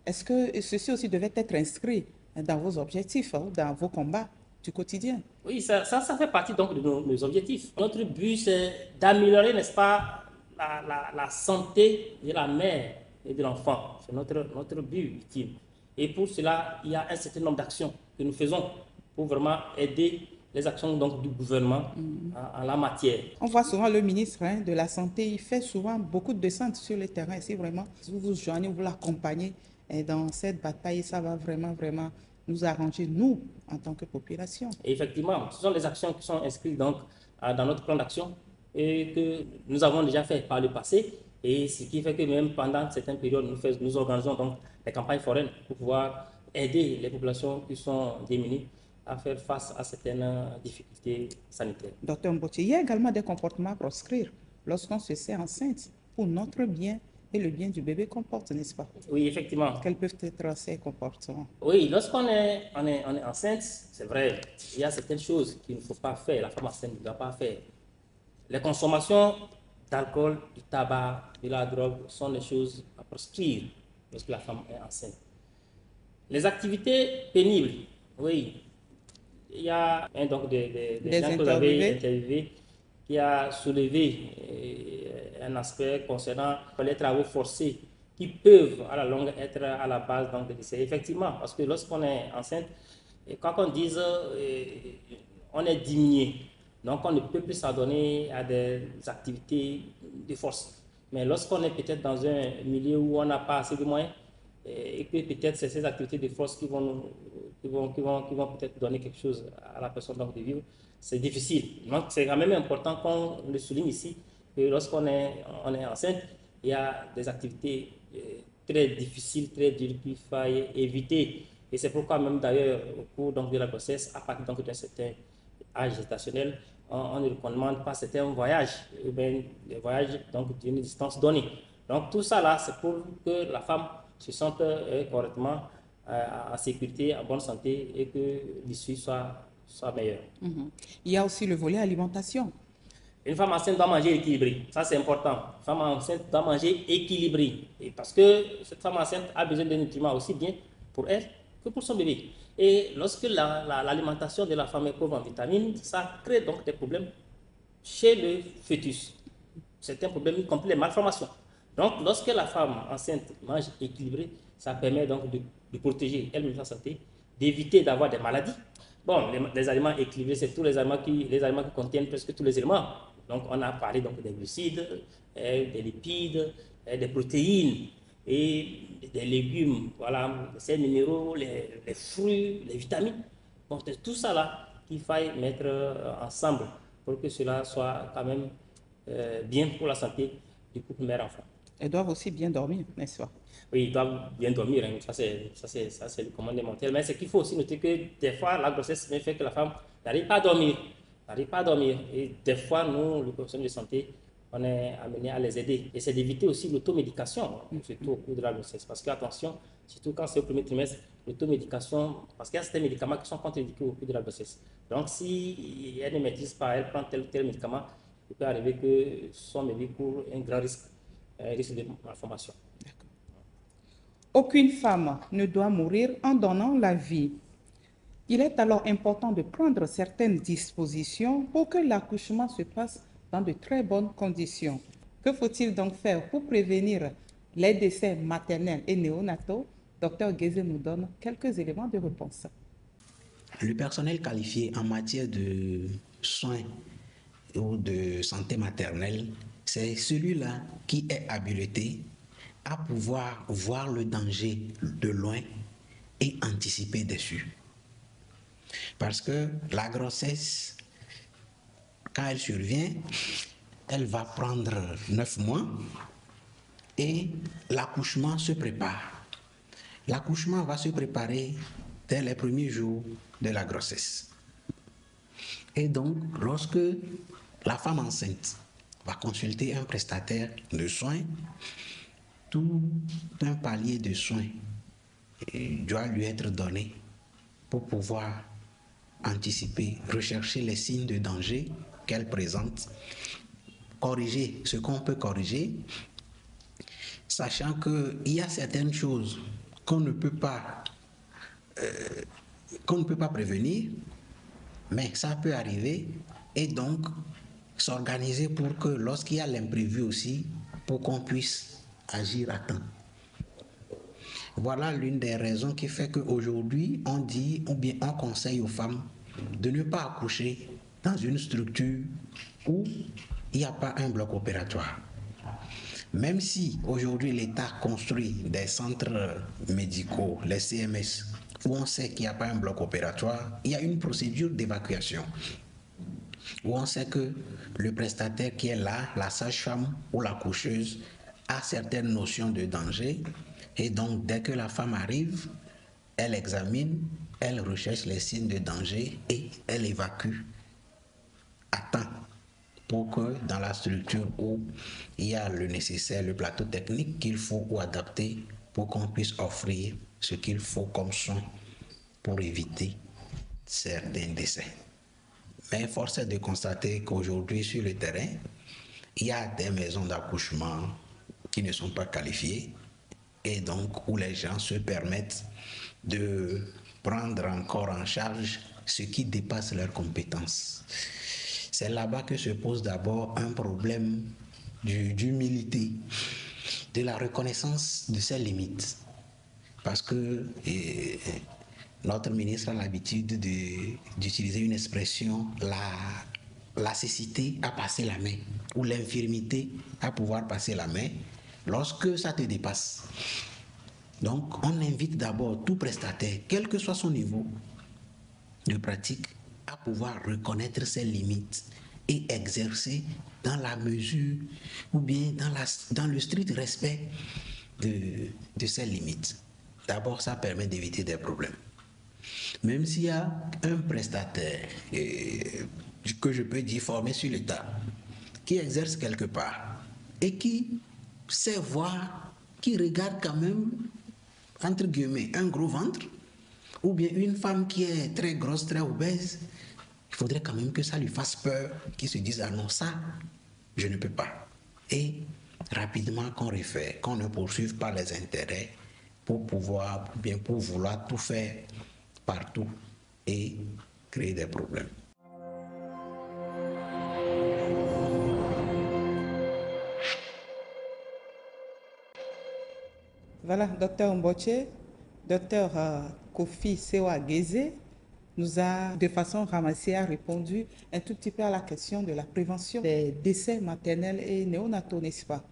Est-ce que ceci aussi devait être inscrit dans vos objectifs, dans vos combats du quotidien? Oui, ça fait partie donc de nos objectifs. Notre but, c'est d'améliorer, n'est-ce pas, la santé de la mère et de l'enfant. C'est notre but ultime. Et pour cela, il y a un certain nombre d'actions que nous faisons pour vraiment aider les actions donc, du gouvernement en la matière. On voit souvent le ministre de la Santé, il fait souvent beaucoup de descentes sur le terrain. Si vraiment vous vous joignez, vous l'accompagnez dans cette bataille, ça va vraiment nous arranger, nous, en tant que population. Et effectivement, ce sont les actions qui sont inscrites donc, dans notre plan d'action et que nous avons déjà fait par le passé. Et ce qui fait que même pendant certaines périodes, nous organisons donc des campagnes foraines pour pouvoir aider les populations qui sont démunies à faire face à certaines difficultés sanitaires. Docteur Mbotié, il y a également des comportements à proscrire lorsqu'on se sait enceinte pour notre bien et le bien du bébé qu'on porte, n'est-ce pas? Oui, effectivement. Quels peuvent être ces comportements? Oui, lorsqu'on est enceinte, c'est vrai, il y a certaines choses qu'il ne faut pas faire, la femme enceinte ne doit pas faire. Les consommations d'alcool, du tabac, de la drogue sont des choses à proscrire lorsque la femme est enceinte. Les activités pénibles, oui. Il y a un donc des gens que vous avez interviewés qui a soulevé un aspect concernant les travaux forcés qui peuvent à la longue être à la base donc, de décès. Effectivement, parce que lorsqu'on est enceinte, quand on dit on est diminué, donc on ne peut plus s'adonner à des activités de force. Mais lorsqu'on est peut-être dans un milieu où on n'a pas assez de moyens, et que peut-être c'est ces activités de force qui vont peut-être donner quelque chose à la personne donc, de vivre, c'est difficile. Donc c'est quand même important qu'on le souligne ici, que lorsqu'on est enceinte, il y a des activités très difficiles, très dures qu'il faille éviter. Et c'est pourquoi même d'ailleurs au cours donc, de la grossesse, à partir d'un certain âge gestationnel, on ne recommande pas certains voyages, ou bien des voyages d'une distance donnée. Donc tout ça là, c'est pour que la femme se sente correctement en sécurité, en bonne santé et que l'issue soit meilleure. Il y a aussi le volet alimentation. Une femme enceinte doit manger équilibré, ça c'est important. Une femme enceinte doit manger équilibré, et parce que cette femme enceinte a besoin de nutriments aussi bien pour elle que pour son bébé. Et lorsque l'alimentation de la femme est pauvre en vitamines, ça crée donc des problèmes chez le fœtus. C'est un problème, y compris les malformations. Donc, lorsque la femme enceinte mange équilibré, ça permet donc de protéger elle-même sa santé, d'éviter d'avoir des maladies. Bon, les aliments équilibrés, c'est tous les aliments qui contiennent presque tous les éléments. Donc, on a parlé donc des glucides, des lipides, des protéines et des légumes, voilà, ces minéraux, les fruits, les vitamines. Donc, c'est tout ça là qu'il faille mettre ensemble pour que cela soit quand même bien pour la santé du couple mère-enfant. Elles doivent aussi bien dormir, n'est-ce pas? Oui, ils doivent bien dormir, hein. Ça c'est le commandement mental. Mais c'est qu'il faut aussi noter que des fois, la grossesse fait que la femme n'arrive pas à dormir. Et des fois, nous, le professionnel de santé, on est amené à les aider. Et c'est d'éviter aussi l'automédication, surtout au cours de la grossesse. Parce que, attention, surtout quand c'est au premier trimestre, l'automédication, parce qu'il y a certains médicaments qui sont contre-indiqués au cours de la grossesse. Donc, si elle ne maîtrise pas, elle prend tel ou tel médicament, il peut arriver que son bébé court un grand risque de malformation. Aucune femme ne doit mourir en donnant la vie. Il est alors important de prendre certaines dispositions pour que l'accouchement se passe dans de très bonnes conditions. Que faut-il donc faire pour prévenir les décès maternels et néonataux? Dr Guézé nous donne quelques éléments de réponse. Le personnel qualifié en matière de soins ou de santé maternelle, c'est celui-là qui est habilité à pouvoir voir le danger de loin et anticiper dessus. Parce que la grossesse, quand elle survient, elle va prendre 9 mois et l'accouchement se prépare. L'accouchement va se préparer dès les premiers jours de la grossesse. Et donc, lorsque la femme enceinte va consulter un prestataire de soins, tout un palier de soins doit lui être donné pour pouvoir anticiper, rechercher les signes de danger qu'elle présente, corriger ce qu'on peut corriger, sachant qu'il y a certaines choses qu'on ne peut pas prévenir, mais ça peut arriver, et donc s'organiser pour que lorsqu'il y a l'imprévu aussi, pour qu'on puisse agir à temps. Voilà l'une des raisons qui fait qu'aujourd'hui, on dit ou bien on conseille aux femmes de ne pas accoucher dans une structure où il n'y a pas un bloc opératoire. Même si aujourd'hui l'État construit des centres médicaux, les CMS, où on sait qu'il n'y a pas un bloc opératoire, il y a une procédure d'évacuation, où on sait que le prestataire qui est là, la sage-femme ou la coucheuse, a certaines notions de danger, et donc dès que la femme arrive, elle examine, elle recherche les signes de danger et elle évacue à temps pour que dans la structure où il y a le nécessaire, le plateau technique qu'il faut ou adapter pour qu'on puisse offrir ce qu'il faut comme soin pour éviter certains décès. Mais force est de constater qu'aujourd'hui sur le terrain, il y a des maisons d'accouchement qui ne sont pas qualifiées et donc où les gens se permettent de prendre encore en charge ce qui dépasse leurs compétences. C'est là-bas que se pose d'abord un problème d'humilité, de la reconnaissance de ses limites. Parce que notre ministre a l'habitude d'utiliser une expression, la cécité à passer la main ou l'infirmité à pouvoir passer la main lorsque ça te dépasse. Donc, on invite d'abord tout prestataire, quel que soit son niveau de pratique, à pouvoir reconnaître ses limites et exercer dans la mesure ou bien dans le strict respect de ses limites. D'abord, ça permet d'éviter des problèmes. Même s'il y a un prestataire que je peux dire formé sur l'État, qui exerce quelque part et qui sait voir, qui regarde quand même, entre guillemets, un gros ventre, ou bien une femme qui est très grosse, très obèse, il faudrait quand même que ça lui fasse peur, qu'il se dise, ah non, ça, je ne peux pas. Et rapidement qu'on réfère, qu'on ne poursuive pas les intérêts pour pouvoir, bien pour vouloir tout faire partout et créer des problèmes. Voilà, docteur Mboche, docteur Kofi Sewa Geze nous a de façon ramassée répondu un tout petit peu à la question de la prévention des décès maternels et néonataux, n'est-ce pas?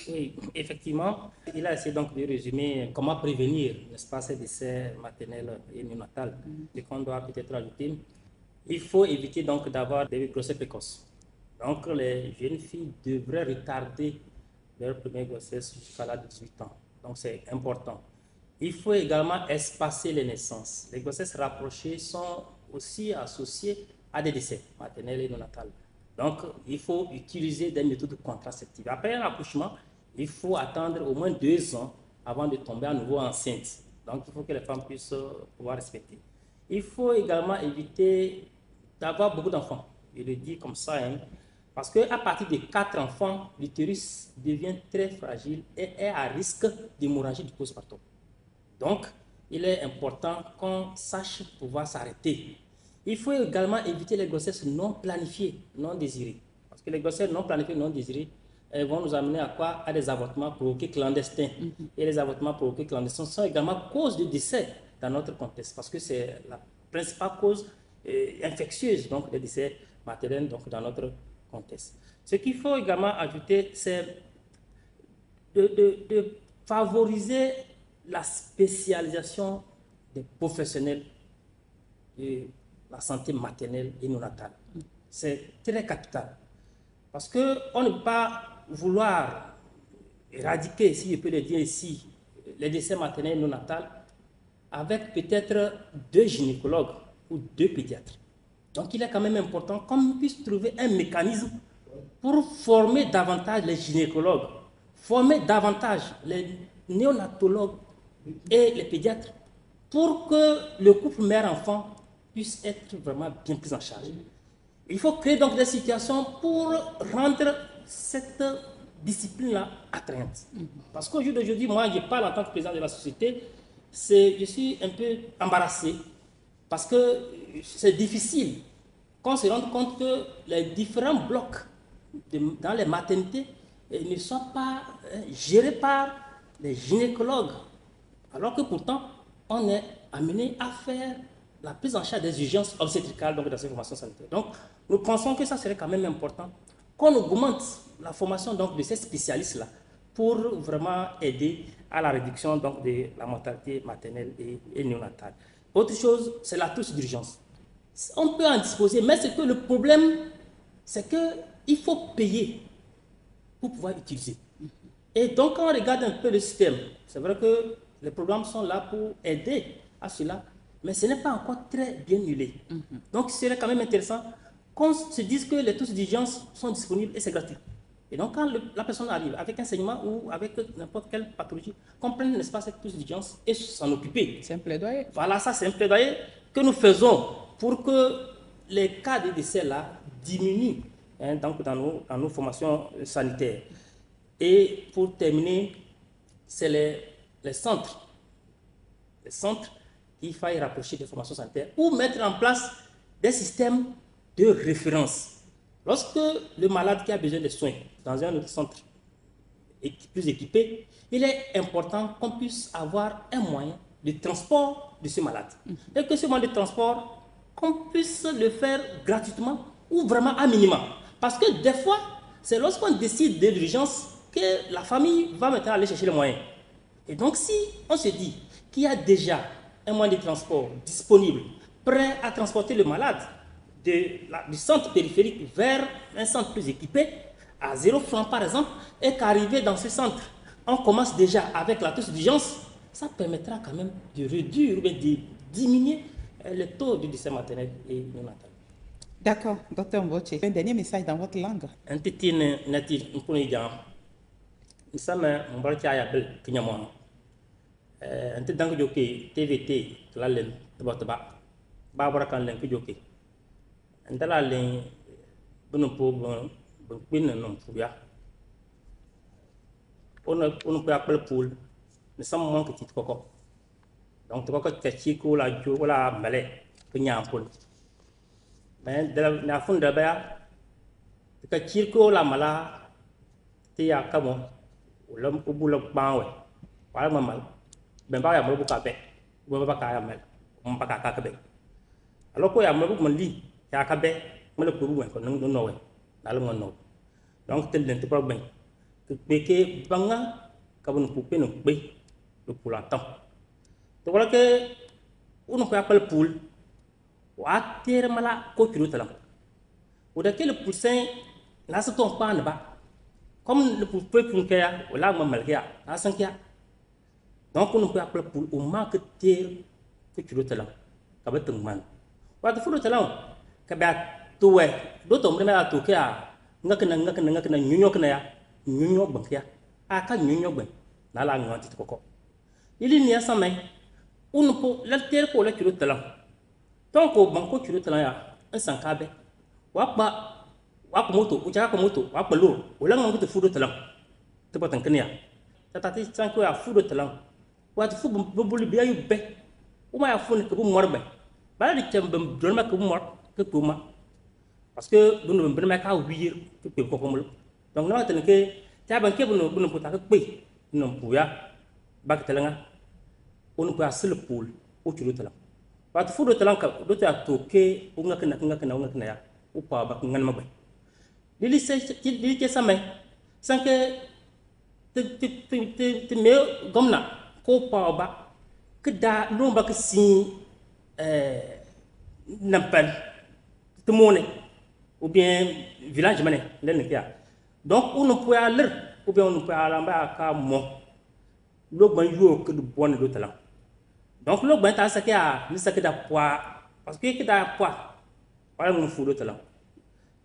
Oui, effectivement, il a essayé donc de résumer comment prévenir, n'est-ce pas, ces décès maternels et néonataux. Et qu'on doit peut-être ajouter, il faut éviter donc d'avoir des grossesses précoces. Donc les jeunes filles devraient retarder leur première grossesse jusqu'à l'âge de 18 ans. Donc c'est important. Il faut également espacer les naissances. Les grossesses rapprochées sont aussi associées à des décès maternels et néonataux. Donc, il faut utiliser des méthodes contraceptives. Après un accouchement, il faut attendre au moins 2 ans avant de tomber à nouveau enceinte. Donc, il faut que les femmes puissent pouvoir respecter. Il faut également éviter d'avoir beaucoup d'enfants. Je le dis comme ça, hein, parce qu'à partir de 4 enfants, l'utérus devient très fragile et est à risque d'hémorragie du postpartum. Donc, il est important qu'on sache pouvoir s'arrêter. Il faut également éviter les grossesses non planifiées, non désirées. Parce que les grossesses non planifiées, non désirées, elles vont nous amener à quoi? À des avortements provoqués clandestins. Et les avortements provoqués clandestins sont également cause de décès dans notre contexte. Parce que c'est la principale cause infectieuse donc, des décès maternels donc, dans notre contexte. Ce qu'il faut également ajouter, c'est de favoriser la spécialisation des professionnels de la santé maternelle et néonatale. C'est très capital. Parce qu'on ne peut pas vouloir éradiquer, si je peux le dire ici, les décès maternels et néonataux avec peut-être 2 gynécologues ou 2 pédiatres. Donc il est quand même important qu'on puisse trouver un mécanisme pour former davantage les gynécologues, former davantage les néonatologues et les pédiatres pour que le couple mère-enfant puisse être vraiment bien pris en charge. Il faut créer donc des situations pour rendre cette discipline-là attrayante. Parce qu'au jour d'aujourd'hui, moi, je parle en tant que président de la société, je suis un peu embarrassé parce que c'est difficile qu'on se rende compte que les différents blocs dans les maternités ne sont pas gérés par les gynécologues. Alors que pourtant, on est amené à faire la prise en charge des urgences obstétricales donc dans ces formations sanitaires. Donc, nous pensons que ça serait quand même important qu'on augmente la formation donc, de ces spécialistes-là pour vraiment aider à la réduction donc, de la mortalité maternelle et néonatale. Autre chose, c'est la trousse d'urgence. On peut en disposer, mais c'est que le problème, c'est qu'il faut payer pour pouvoir utiliser. Et donc, quand on regarde un peu le système, c'est vrai que les programmes sont là pour aider à cela, mais ce n'est pas encore très bien huilé. Donc, ce serait quand même intéressant qu'on se dise que les trousses d'urgence sont disponibles et c'est gratuit. Et donc, quand la personne arrive avec un saignement ou avec n'importe quelle pathologie, qu'on prenne, n'est-ce pas, cette trousse d'urgence et s'en occuper. C'est un plaidoyer. Voilà, ça c'est un plaidoyer que nous faisons pour que les cas de décès-là diminuent donc dans nos formations sanitaires. Et pour terminer, c'est les centres. Les centres qu'il faille rapprocher des formations sanitaires ou mettre en place des systèmes de référence. Lorsque le malade qui a besoin de soins dans un autre centre est plus équipé, il est important qu'on puisse avoir un moyen de transport de ce malade. Et que ce moyen de transport, qu'on puisse le faire gratuitement ou vraiment à minima. Parce que des fois, c'est lorsqu'on décide de l'urgence que la famille va maintenant aller chercher les moyens. Et donc, si on se dit qu'il y a déjà un moyen de transport disponible, prêt à transporter le malade du centre périphérique vers un centre plus équipé, à 0 francs par exemple, et qu'arrivé dans ce centre, on commence déjà avec la touche d'urgence, ça permettra quand même de réduire ou de diminuer le taux de décès maternel et néonatal. D'accord, docteur Mboche. Un dernier message dans votre langue. Un petit natif, un peu de gens. Nous sommes un bar qui a appelé Kinyamon. Un petit dans le TVT, la laine, tabac, Barbara kan len ki joke. Ndala len bunu po bon bin non fuya. On peut appeler poule. Nous sommes moins que petit coco. Donc tu vois que tu chico la jo la malais que nya poule. Mais de la fond de baya que chico la mala ti ya kamo ulam ubula bawe. Wala mamal. Ben ba ya mo bu ka be. Bo ba ka ya mel. On pa ka be. Alors que ya mo bu man li ya ka be mo le pour wen ko non no we. La lo no. Donc tel den te problème. Que beke banga ka bon poupée no be le pour la temps. Donc voilà que on peut appeler poule. Wa terre mala ko tu talam. Ou de quel poussin là se tombe pas en bas. Comme le poupée pour kia ou là mamal kia, là sans kia. Donc on peut appeler poule au manque terre que tu talam. Ka ba tung man. Wa tu fu talam ka ba tuwe do to mrema to kia ngakana nyunyo kana ya nyunyo bankia. Aka nyunyo ban. Na la ngati koko. Il n'y a sans main. On peut la terre pour le tu talam. Donc au banco tu talam ya un sans kabe. Wa moto, ou chaka moto, wa palo, ou la ngangu te fu do talam. Te patan kenya. Tata sanko ya fu do talam. Wa te fu bobuli biya yu be. Ou ma ya fu ne ke bu morbe. Ba di tem bem don ma ke bu mor ke puma. Parce que bunu bem ma ka wir ke pe ko komul. Donc na tan ke ta ban ke bunu puta ke pe non puya ba ke telanga. On peut asser le poule au tu do talam. Wa te fu do talam ka do ta to ke u ngakana ya. Ou pas ba ngan ma ba. Lili ke samay sans que te me gomna ko pa ba que da non ba que si nampal te moné ou bien village mané len kia. Donc on peut aller ou bien on peut aller ba ka mo lo ban yo que de bonne do talent. Donc lo ban ta sa kia ni sa que da poids parce que da poids wala mon fou do talent.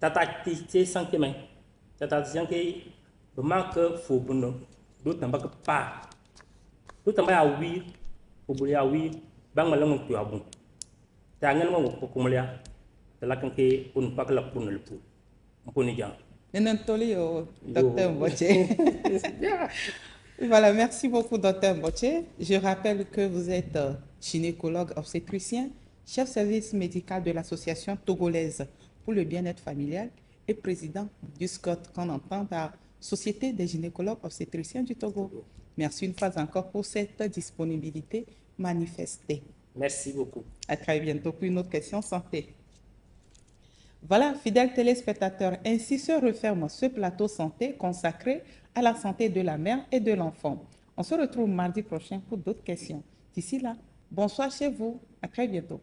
Tata ti sanke men tata sanke be manque fo bono do tamba ka pa do tamba ya wi fo buli ya wi bang ma lango tu abun ta ngel mo ko kumlia tala kanke on pa la pour le pour on ni jang Nenantoli au docteur Mboche. Voilà, merci beaucoup docteur Mboche. Je rappelle que vous êtes gynécologue obstétricien, chef service médical de l'association togolaise pour le bien-être familial et président du SCOT qu'on entend par Société des gynécologues obstétriciens du Togo. Merci une fois encore pour cette disponibilité manifestée. Merci beaucoup. À très bientôt pour une autre question santé. Voilà, fidèles téléspectateurs, ainsi se referme ce plateau santé consacré à la santé de la mère et de l'enfant. On se retrouve mardi prochain pour d'autres questions. D'ici là, bonsoir chez vous. À très bientôt.